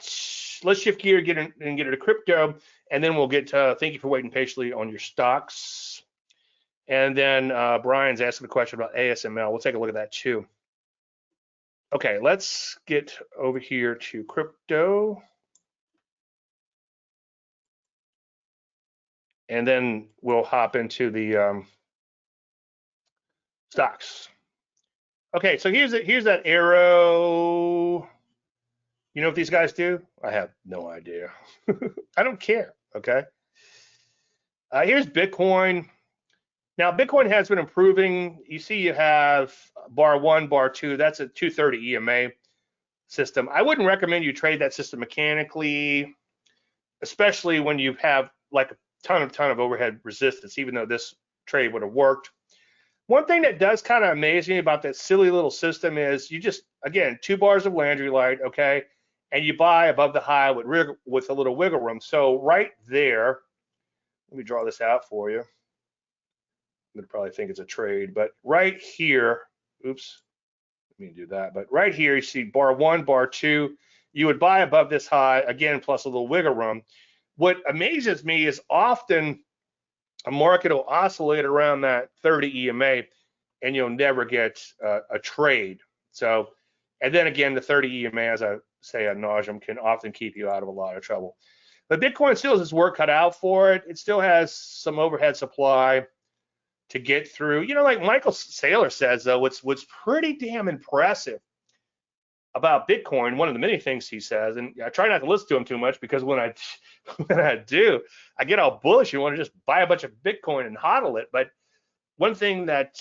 let's shift gear and get into crypto, and then we'll get to thank you for waiting patiently on your stocks. And then Brian's asking a question about ASML. We'll take a look at that too. Okay, let's get over here to crypto. And then we'll hop into the stocks. Okay, so here's that arrow. You know what these guys do? I have no idea. I don't care, okay? Here's Bitcoin. Now, Bitcoin has been improving. You see you have bar 1, bar 2. That's a 230 EMA system. I wouldn't recommend you trade that system mechanically, especially when you have like a ton of overhead resistance, even though this trade would have worked. One thing that does kind of amaze me about that silly little system is you just, again, 2 bars of Landry light, okay, and you buy above the high with a little wiggle room. So right there, let me draw this out for you. I'm gonna probably think it's a trade, but right here, oops, let me do that. But right here, you see bar 1, bar 2, you would buy above this high, again, plus a little wiggle room. What amazes me is often a market will oscillate around that 30 EMA and you'll never get a trade. So, and then again, the 30 EMA, as I say ad nauseum, can often keep you out of a lot of trouble. But Bitcoin still has its work cut out for it. It still has some overhead supply to get through. You know, like Michael Saylor says, though, what's pretty damn impressive about Bitcoin, one of the many things he says, and I try not to listen to him too much because when I do, I get all bullish. You want to just buy a bunch of Bitcoin and hodl it. But one thing that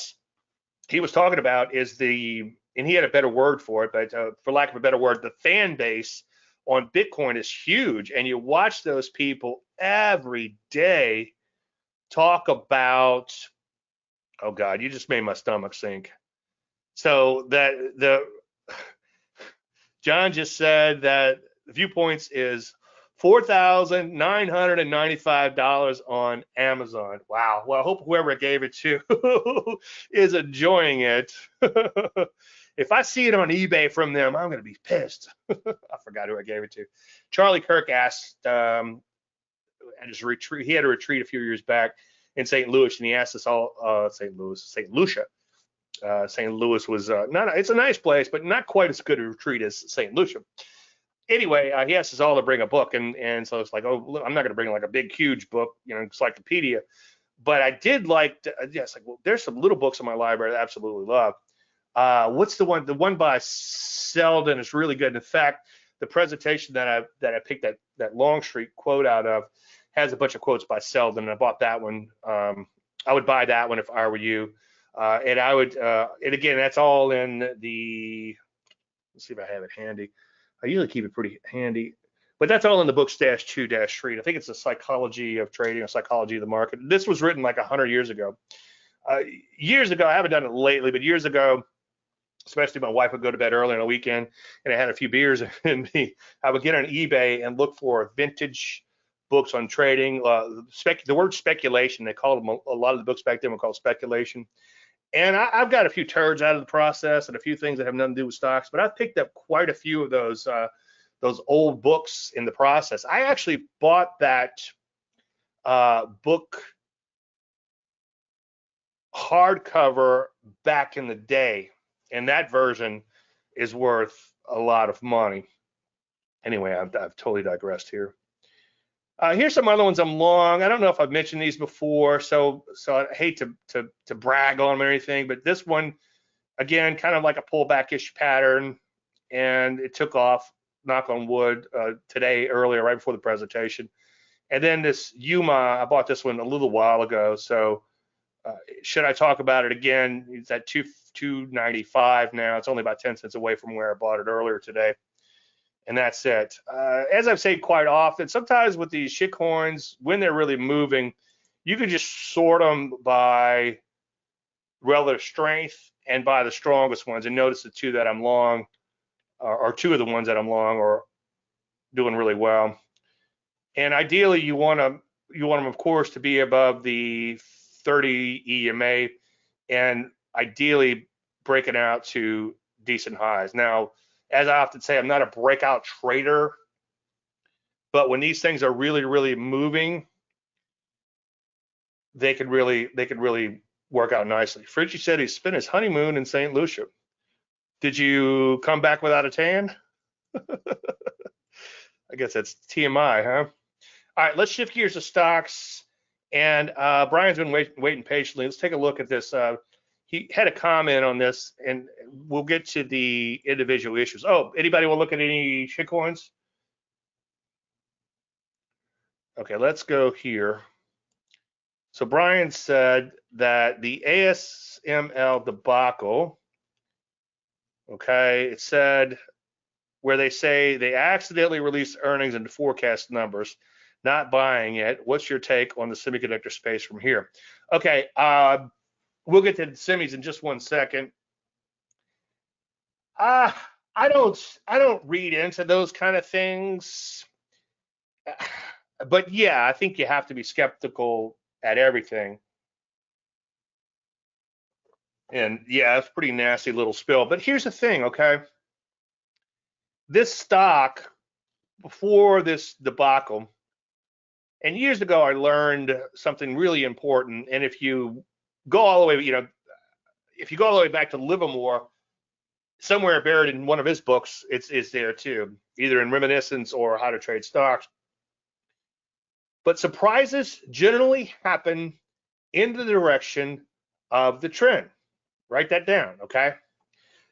he was talking about is and he had a better word for it, but for lack of a better word, the fan base on Bitcoin is huge. And you watch those people every day talk about, oh God, you just made my stomach sink. So John just said that Viewpoints is $4,995 on Amazon. Wow. Well, I hope whoever I gave it to is enjoying it. If I see it on eBay from them, I'm going to be pissed. I forgot who I gave it to. Charlie Kirk asked at his retreat. He had a retreat a few years back in St. Louis, and he asked us all, St. Lucia. St. Louis was it's a nice place, but not quite as good a retreat as St. Lucia. Anyway, he asked us all to bring a book, and so it's like, oh, look, I'm not going to bring like a big, huge book, encyclopedia, but I did like, it's like, well, there's some little books in my library that I absolutely love. What's the one? The one by Selden is really good. In fact, the presentation that I picked that Longstreet quote out of has a bunch of quotes by Selden, and I bought that one. I would buy that one if I were you. And I would, and again, that's all in the, let's see if I have it handy. I usually keep it pretty handy, but that's all in the books -2-read. I think it's a psychology of trading, a psychology of the market. This was written like 100 years ago. I haven't done it lately, but years ago, especially my wife would go to bed early on a weekend and I had a few beers in me. I would get on eBay and look for vintage books on trading. The word speculation, they called them, a lot of the books back then were called speculation. And I've got a few turds out of the process and a few things that have nothing to do with stocks, but I've picked up quite a few of those old books in the process. I actually bought that book hardcover back in the day, and that version is worth a lot of money. Anyway, I've totally digressed here. Here's some other ones I'm long. I don't know if I've mentioned these before, so I hate to brag on them or anything, but this one, again, kind of like a pullback-ish pattern, and it took off, knock on wood, today, earlier, right before the presentation. And then this Yuma, I bought this one a little while ago, so should I talk about it again? It's at 295 now. It's only about 10 cents away from where I bought it earlier today. And that's it. As I've said quite often, sometimes with these shitcoins, when they're really moving, you can just sort them by relative strength and by the strongest ones. And notice the two that I'm long, or two of the ones that I'm long, are doing really well. And ideally, you want them, of course, to be above the 30 EMA, and ideally breaking out to decent highs. Now, as I often say, I'm not a breakout trader, but when these things are really, really moving, they could really work out nicely. Fritchie said he spent his honeymoon in St. Lucia. Did you come back without a tan? I guess that's TMI, huh? All right, let's shift gears to stocks. And Brian's been waiting patiently. Let's take a look at this. He had a comment on this, and we'll get to the individual issues. Oh, anybody want to look at any shitcoins? Okay, let's go here. So Brian said that the ASML debacle, okay, it said where they say they accidentally released earnings into forecast numbers, not buying it. What's your take on the semiconductor space from here? Okay, we'll get to the semis in just one second. I don't read into those kind of things, but yeah, I think you have to be skeptical at everything. And yeah, it's a pretty nasty little spill. But here's the thing, okay? This stock, before this debacle, and years ago, I learned something really important. And if you go all the way, if you go all the way back to Livermore, somewhere buried in one of his books, it's there too, either in Reminiscence or How to Trade Stocks. But surprises generally happen in the direction of the trend. Write that down, okay?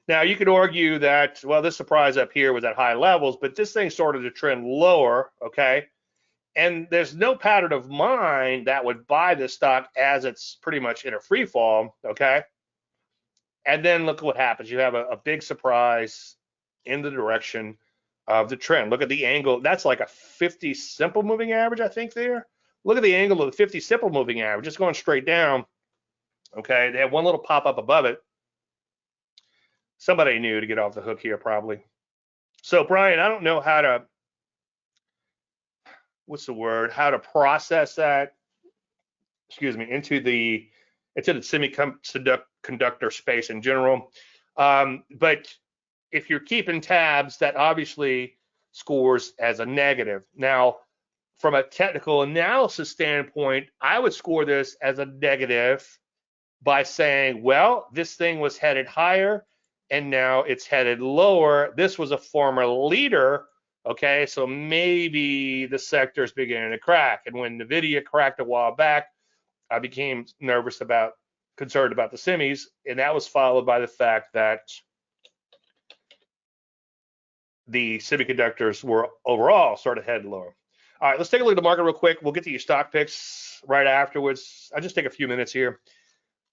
Now, you could argue that, well, this surprise up here was at high levels, but this thing started to trend lower, okay? And there's no pattern of mind that would buy this stock as it's pretty much in a free fall, okay? And then look what happens. You have a big surprise in the direction of the trend. Look at the angle. That's like a 50 simple moving average, I think there. Look at the angle of the 50 simple moving average. Just going straight down, okay? They have one little pop up above it. Somebody knew to get off the hook here, probably. So, Brian, I don't know how to, what's the word, how to process that, excuse me, into the semiconductor space in general. But if you're keeping tabs, that obviously scores as a negative. Now, from a technical analysis standpoint, I would score this as a negative by saying, well, this thing was headed higher and now it's headed lower. This was a former leader, okay? So maybe the sector is beginning to crack. And when NVIDIA cracked a while back, I became concerned about the semis, and that was followed by the fact that the semiconductors were overall started heading lower. All right, let's take a look at the market real quick. We'll get to your stock picks right afterwards. I'll just take a few minutes here.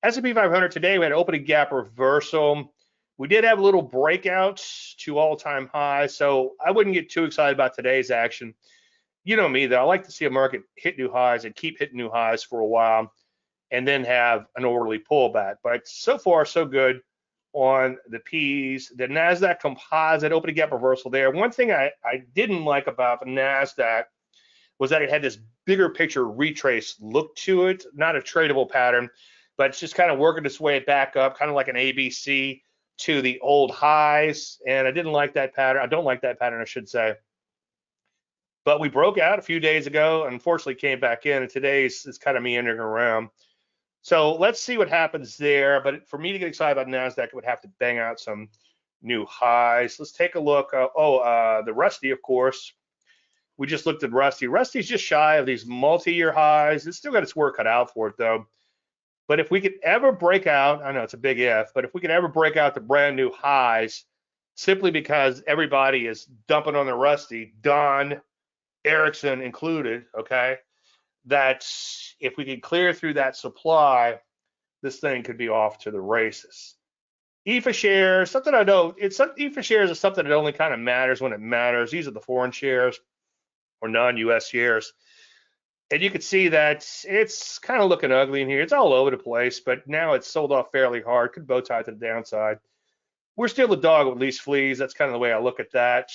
S&P 500 today, we had an opening gap reversal. We did have a little breakout to all-time highs, so I wouldn't get too excited about today's action. You know me, though. I like to see a market hit new highs and keep hitting new highs for a while and then have an orderly pullback. But so far, so good on the Ps. The NASDAQ composite opening gap reversal there. One thing I didn't like about the NASDAQ was that it had this bigger picture retrace look to it, not a tradable pattern, but it's just kind of working its way back up, kind of like an ABC to the old highs. And I didn't like that pattern. I don't like that pattern, I should say. But we broke out a few days ago, and unfortunately came back in, and today's is kind of meandering around. So let's see what happens there. But for me to get excited about NASDAQ, it would have to bang out some new highs. Let's take a look. The Rusty, of course. We just looked at Rusty. Rusty's just shy of these multi-year highs. It's still got its work cut out for it, though. But if we could ever break out, I know it's a big if, but if we could ever break out the brand new highs, simply because everybody is dumping on the Rusty, Don, Erickson included, okay, that if we could clear through that supply, this thing could be off to the races. EFA shares, something I know, EFA shares is something that only kind of matters when it matters. These are the foreign shares or non-US shares. And you can see that it's kind of looking ugly in here. It's all over the place, but now it's sold off fairly hard. Could bow tie to the downside. We're still the dog with least fleas. That's kind of the way I look at that.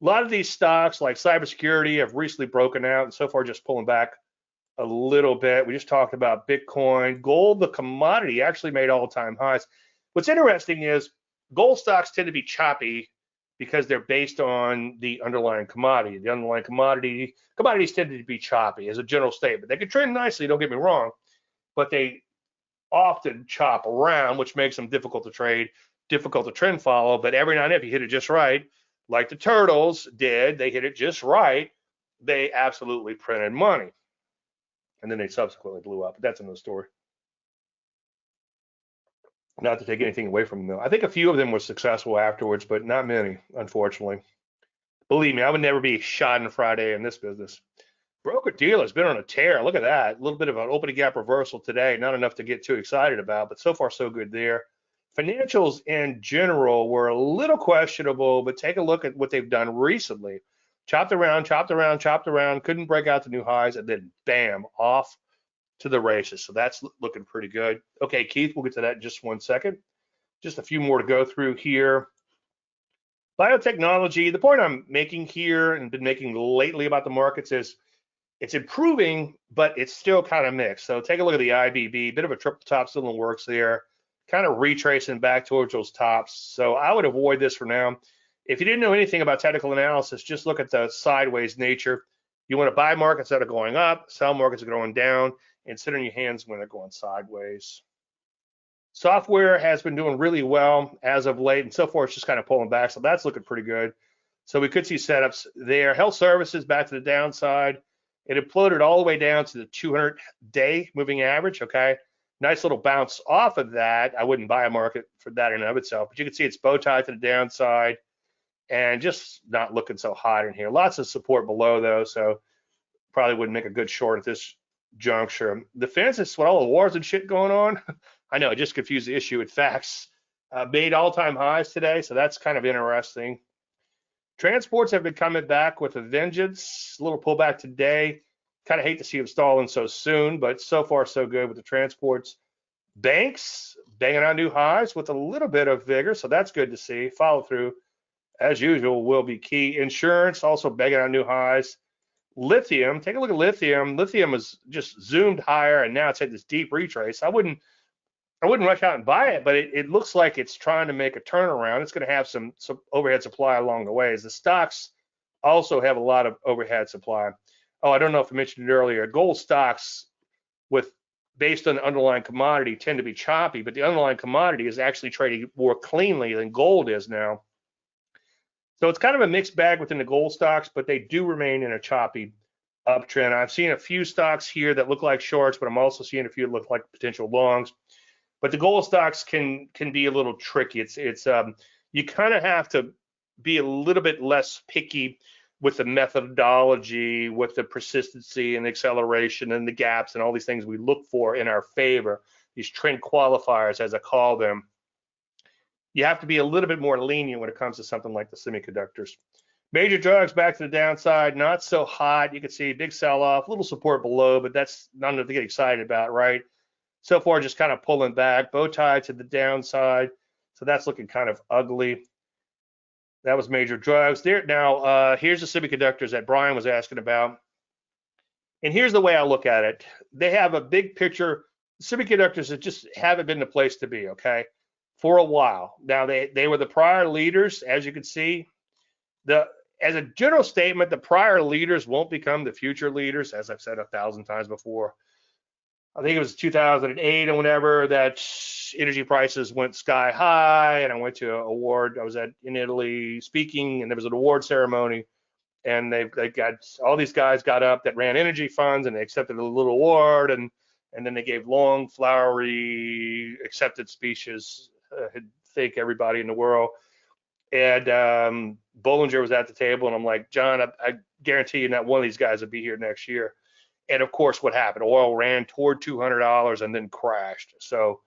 A lot of these stocks like cybersecurity have recently broken out and so far just pulling back a little bit. We just talked about Bitcoin. Gold, the commodity, actually made all-time highs. What's interesting is gold stocks tend to be choppy because they're based on the underlying commodity. The underlying commodities tend to be choppy as a general statement. They can trend nicely, don't get me wrong, but they often chop around, which makes them difficult to trade, difficult to trend follow. But every now and then, if you hit it just right, like the turtles did, they hit it just right, they absolutely printed money. And then they subsequently blew up. But that's another story. Not to take anything away from them, though. I think a few of them were successful afterwards, but not many, unfortunately. Believe me, I would never be shot on Friday in this business. Broker dealer's been on a tear. Look at that. A little bit of an opening gap reversal today. Not enough to get too excited about, but so far so good there. Financials in general were a little questionable, but take a look at what they've done recently. Chopped around, chopped around, chopped around, couldn't break out the new highs, and then bam, off to the races. So that's looking pretty good. Okay, Keith, we'll get to that in just 1 second. Just a few more to go through here. Biotechnology, the point I'm making here and been making lately about the markets is it's improving, but it's still kind of mixed. So take a look at the IBB, bit of a triple top still in the works there, kind of retracing back towards those tops. So I would avoid this for now. If you didn't know anything about technical analysis, just look at the sideways nature. You want to buy markets that are going up, sell markets that are going down, and sit on your hands when they're going sideways. Software has been doing really well as of late, and so far it's just kind of pulling back, so that's looking pretty good. So we could see setups there. Health services back to the downside. It imploded all the way down to the 200-day moving average, okay? Nice little bounce off of that. I wouldn't buy a market for that in and of itself, but you can see it's bow tied to the downside and just not looking so hot in here. Lots of support below, though, so probably wouldn't make a good short at this juncture. The fences with all the wars and shit going on, I know, it just confused the issue with facts. Made all-time highs today, so that's kind of interesting. Transports have been coming back with a vengeance. A little pullback today. Kind of hate to see them stalling so soon, but so far so good with the transports. Banks banging out new highs with a little bit of vigor, so that's good to see. Follow through, as usual, will be key. Insurance also banging out new highs. Lithium, take a look at lithium. Lithium is just zoomed higher, and now it's at this deep retrace. I wouldn't rush out and buy it, but it looks like it's trying to make a turnaround. It's going to have some overhead supply along the way. As the stocks also have a lot of overhead supply. Oh, I don't know if I mentioned it earlier. Gold stocks based on the underlying commodity tend to be choppy, but the underlying commodity is actually trading more cleanly than gold is now. So it's kind of a mixed bag within the gold stocks, but they do remain in a choppy uptrend. I've seen a few stocks here that look like shorts, but I'm also seeing a few that look like potential longs. But the gold stocks can be a little tricky. You kind of have to be a little bit less picky with the methodology, with the persistency and acceleration and the gaps and all these things we look for in our favor, these trend qualifiers, as I call them. You have to be a little bit more lenient when it comes to something like the semiconductors. Major drugs back to the downside, not so hot. You can see big sell-off, little support below, but that's not enough to get excited about, right? So far, just kind of pulling back, bow tie to the downside. So that's looking kind of ugly. That was major drugs. There now, here's the semiconductors that Brian was asking about. And here's the way I look at it. They have a big picture. Semiconductors that just haven't been the place to be, okay, for a while. Now, they were the prior leaders, as you can see. As a general statement, the prior leaders won't become the future leaders, as I've said 1,000 times before. I think it was 2008 or whenever that energy prices went sky high, and I went to an award. I was in Italy speaking, and there was an award ceremony, and they got all these guys got up that ran energy funds, and they accepted a little award, and then they gave long, flowery accepted speeches. Thank everybody in the world. And Bollinger was at the table, and I'm like, John, I guarantee you not one of these guys will be here next year. And of course, what happened? Oil ran toward $200 and then crashed. So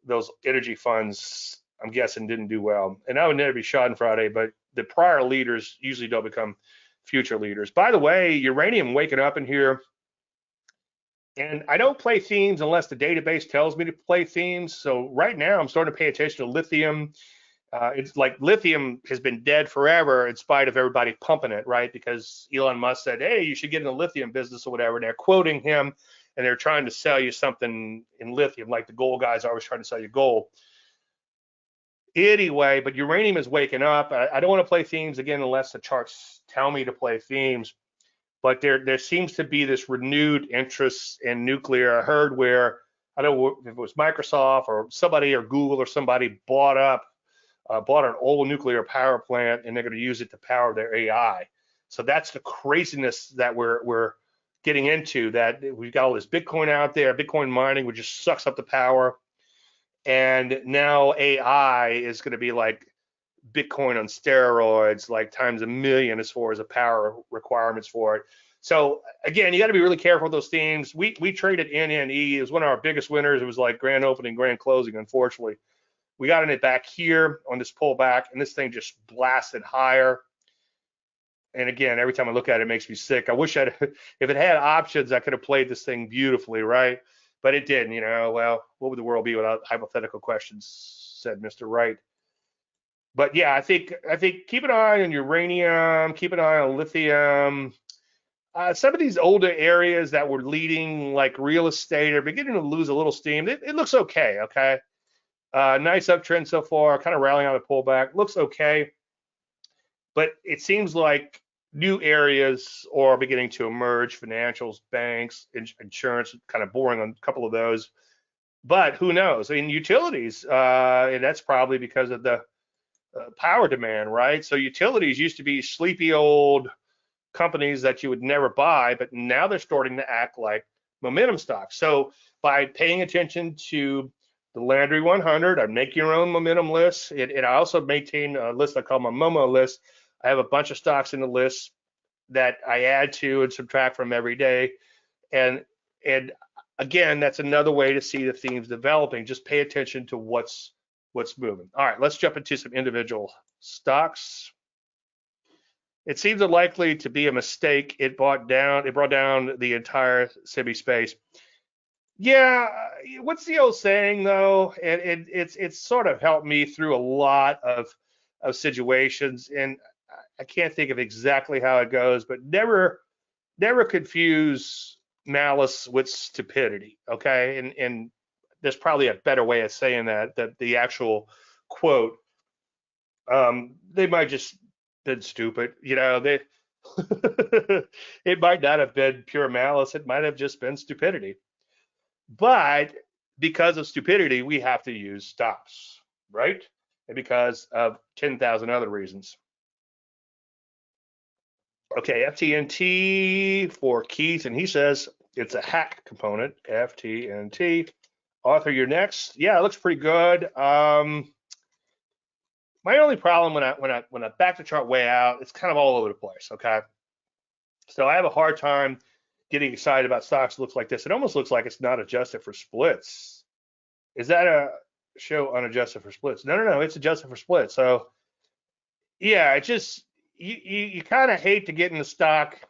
those energy funds, I'm guessing, didn't do well. And I would never be Schadenfreude, but the prior leaders usually don't become future leaders. By the way, uranium waking up in here, and I don't play themes unless the database tells me to play themes. So right now I'm starting to pay attention to lithium. It's like lithium has been dead forever in spite of everybody pumping it, right? Because Elon Musk said, hey, you should get in the lithium business or whatever. And they're quoting him, and they're trying to sell you something in lithium, like the gold guys are always trying to sell you gold. Anyway, but uranium is waking up. I don't want to play themes again unless the charts tell me to play themes. But there seems to be this renewed interest in nuclear. I heard where, I don't know if it was Microsoft or somebody or Google or somebody bought an old nuclear power plant, and they're going to use it to power their AI. So that's the craziness that we're getting into, that we've got all this Bitcoin out there, Bitcoin mining, which just sucks up the power. And now AI is going to be like Bitcoin on steroids, like times a million as far as the power requirements for it. So again, you got to be really careful with those themes. We traded NNE. It was one of our biggest winners. It was like grand opening, grand closing, unfortunately. We got in it back here on this pullback, and this thing just blasted higher. And again, every time I look at it, it makes me sick. I wish if it had options, I could have played this thing beautifully, right? But it didn't, you know. Well, what would the world be without hypothetical questions, said Mr. Wright. But yeah, I think keep an eye on uranium, keep an eye on lithium. Some of these older areas that were leading, like real estate, are beginning to lose a little steam. It looks okay, okay? Nice uptrend so far, kind of rallying on the pullback. Looks okay, but it seems like new areas are beginning to emerge. Financials, banks, insurance, kind of boring on a couple of those. But who knows? I mean, utilities, and that's probably because of the power demand, right? So utilities used to be sleepy old companies that you would never buy, but now they're starting to act like momentum stocks. So by paying attention to the Landry 100, I make your own momentum list. I also maintain a list I call my Momo list. I have a bunch of stocks in the list that I add to and subtract from every day. And again, that's another way to see the themes developing. Just pay attention to what's moving. All right, let's jump into some individual stocks. It seems unlikely to be a mistake. It brought down the entire semi space. Yeah, what's the old saying though? And it's sort of helped me through a lot of situations, and I can't think of exactly how it goes, but never confuse malice with stupidity. Okay, and there's probably a better way of saying that the actual quote. They might just been stupid, you know. They it might not have been pure malice. It might have just been stupidity. But because of stupidity, we have to use stops, right? And because of 10,000 other reasons. Okay, FTNT for Keith, and he says it's a hack component. FTNT. Arthur, you're next. Yeah, it looks pretty good. My only problem when I back the chart way out, it's kind of all over the place. Okay, so I have a hard time getting excited about stocks that looks like this. It almost looks like it's not adjusted for splits. Is that a show unadjusted for splits? No, it's adjusted for splits. So yeah, it just you kind of hate to get in the stock.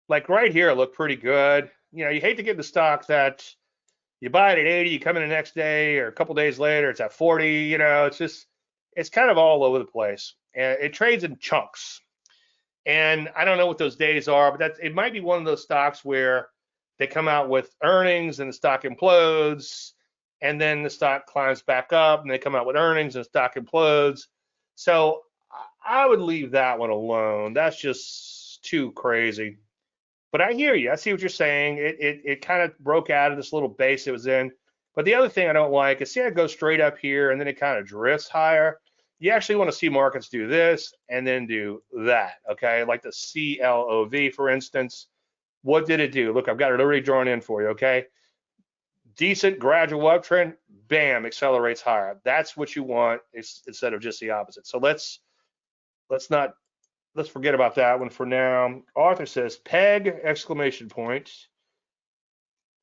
Like right here, it looked pretty good. You know, you hate to get in the stock that you buy it at 80, you come in the next day or a couple days later, it's at 40. You know, it's kind of all over the place. And it trades in chunks. And I don't know what those days are, but it might be one of those stocks where they come out with earnings and the stock implodes, and then the stock climbs back up, and they come out with earnings and the stock implodes. So I would leave that one alone. That's just too crazy. But I hear you. I see what you're saying. It kind of broke out of this little base it was in. But the other thing I don't like is, see, it goes straight up here and then it kind of drifts higher. you actually want to see markets do this and then do that, okay? Like the CLOV, for instance. What did it do? Look, I've got it already drawn in for you, okay? Decent gradual uptrend, bam, accelerates higher. That's what you want instead of just the opposite. So let's forget about that one for now. Arthur says peg exclamation point.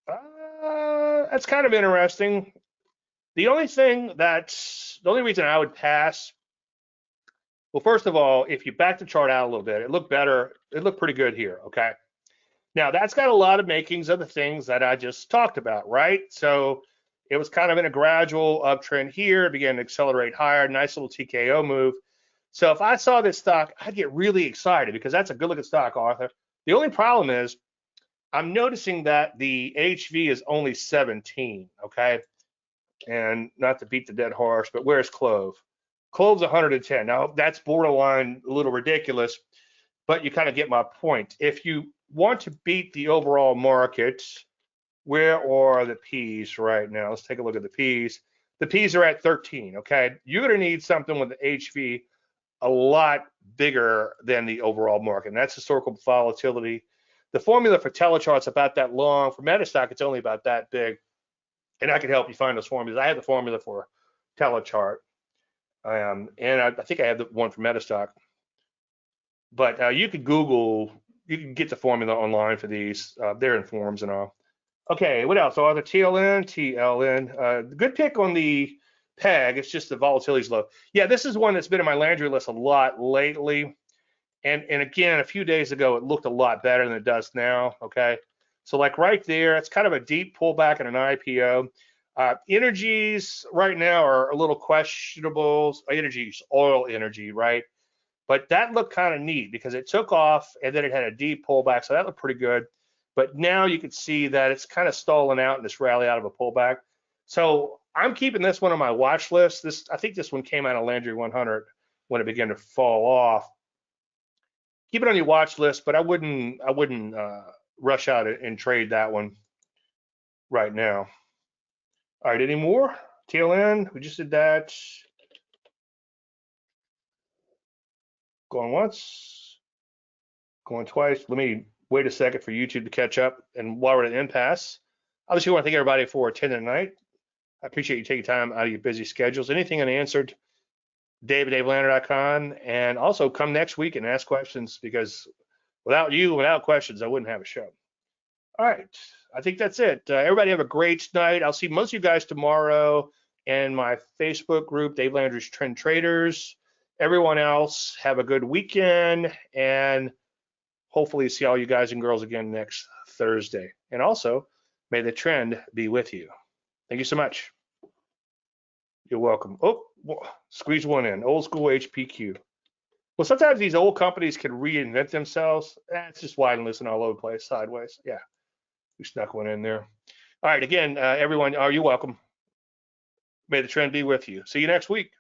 That's kind of interesting. The only reason I would pass, well, first of all, if you back the chart out a little bit, it looked better. It looked pretty good here, okay? Now, that's got a lot of makings of the things that I just talked about, right? So it was kind of in a gradual uptrend here, began to accelerate higher, nice little TKO move. So if I saw this stock, I'd get really excited because that's a good looking stock, Arthur. The only problem is I'm noticing that the HV is only 17, okay? And not to beat the dead horse, but where's Clove? Clove's 110. Now, that's borderline a little ridiculous, but you kind of get my point. If you want to beat the overall market, where are the P's right now? Let's take a look at the P's. The P's are at 13, okay? You're going to need something with the HV a lot bigger than the overall market, and that's historical volatility. The formula for telechart's about that long. For Metastock, it's only about that big, and I can help you find those formulas. I have the formula for telechart, and I think I have the one for Metastock. But you can get the formula online for these. They're in forms and all. Okay, what else? Oh, the TLN. Good pick on the peg. It's just the volatility's low. Yeah, this is one that's been in my Landry list a lot lately. And again, a few days ago, it looked a lot better than it does now. Okay, so like right there, it's kind of a deep pullback in an IPO. Energies right now are a little questionable. Energies, oil energy, right? But that looked kind of neat because it took off and then it had a deep pullback, so that looked pretty good. But now you can see that it's kind of stalling out in this rally out of a pullback. So I'm keeping this one on my watch list. I think this one came out of Landry 100 when it began to fall off. Keep it on your watch list, but I wouldn't rush out and trade that one right now. All right, any more? TLN, we just did that. Going once, going twice. Let me wait a second for YouTube to catch up. And while we're at an impasse, obviously, I want to thank everybody for attending tonight. I appreciate you taking time out of your busy schedules. Anything unanswered, Dave@DaveLandry.com. And also come next week and ask questions because without questions, I wouldn't have a show. All right. I think that's it. Everybody have a great night. I'll see most of you guys tomorrow in my Facebook group, Dave Landry's Trend Traders. Everyone else, have a good weekend and hopefully see all you guys and girls again next Thursday. And also, may the trend be with you. Thank you so much. You're welcome. Oh, squeeze one in. Old school HPQ. Well, sometimes these old companies can reinvent themselves. It's just wide and listen all over the place, sideways. Yeah, we snuck one in there. All right, again, everyone, you're welcome. May the trend be with you. See you next week.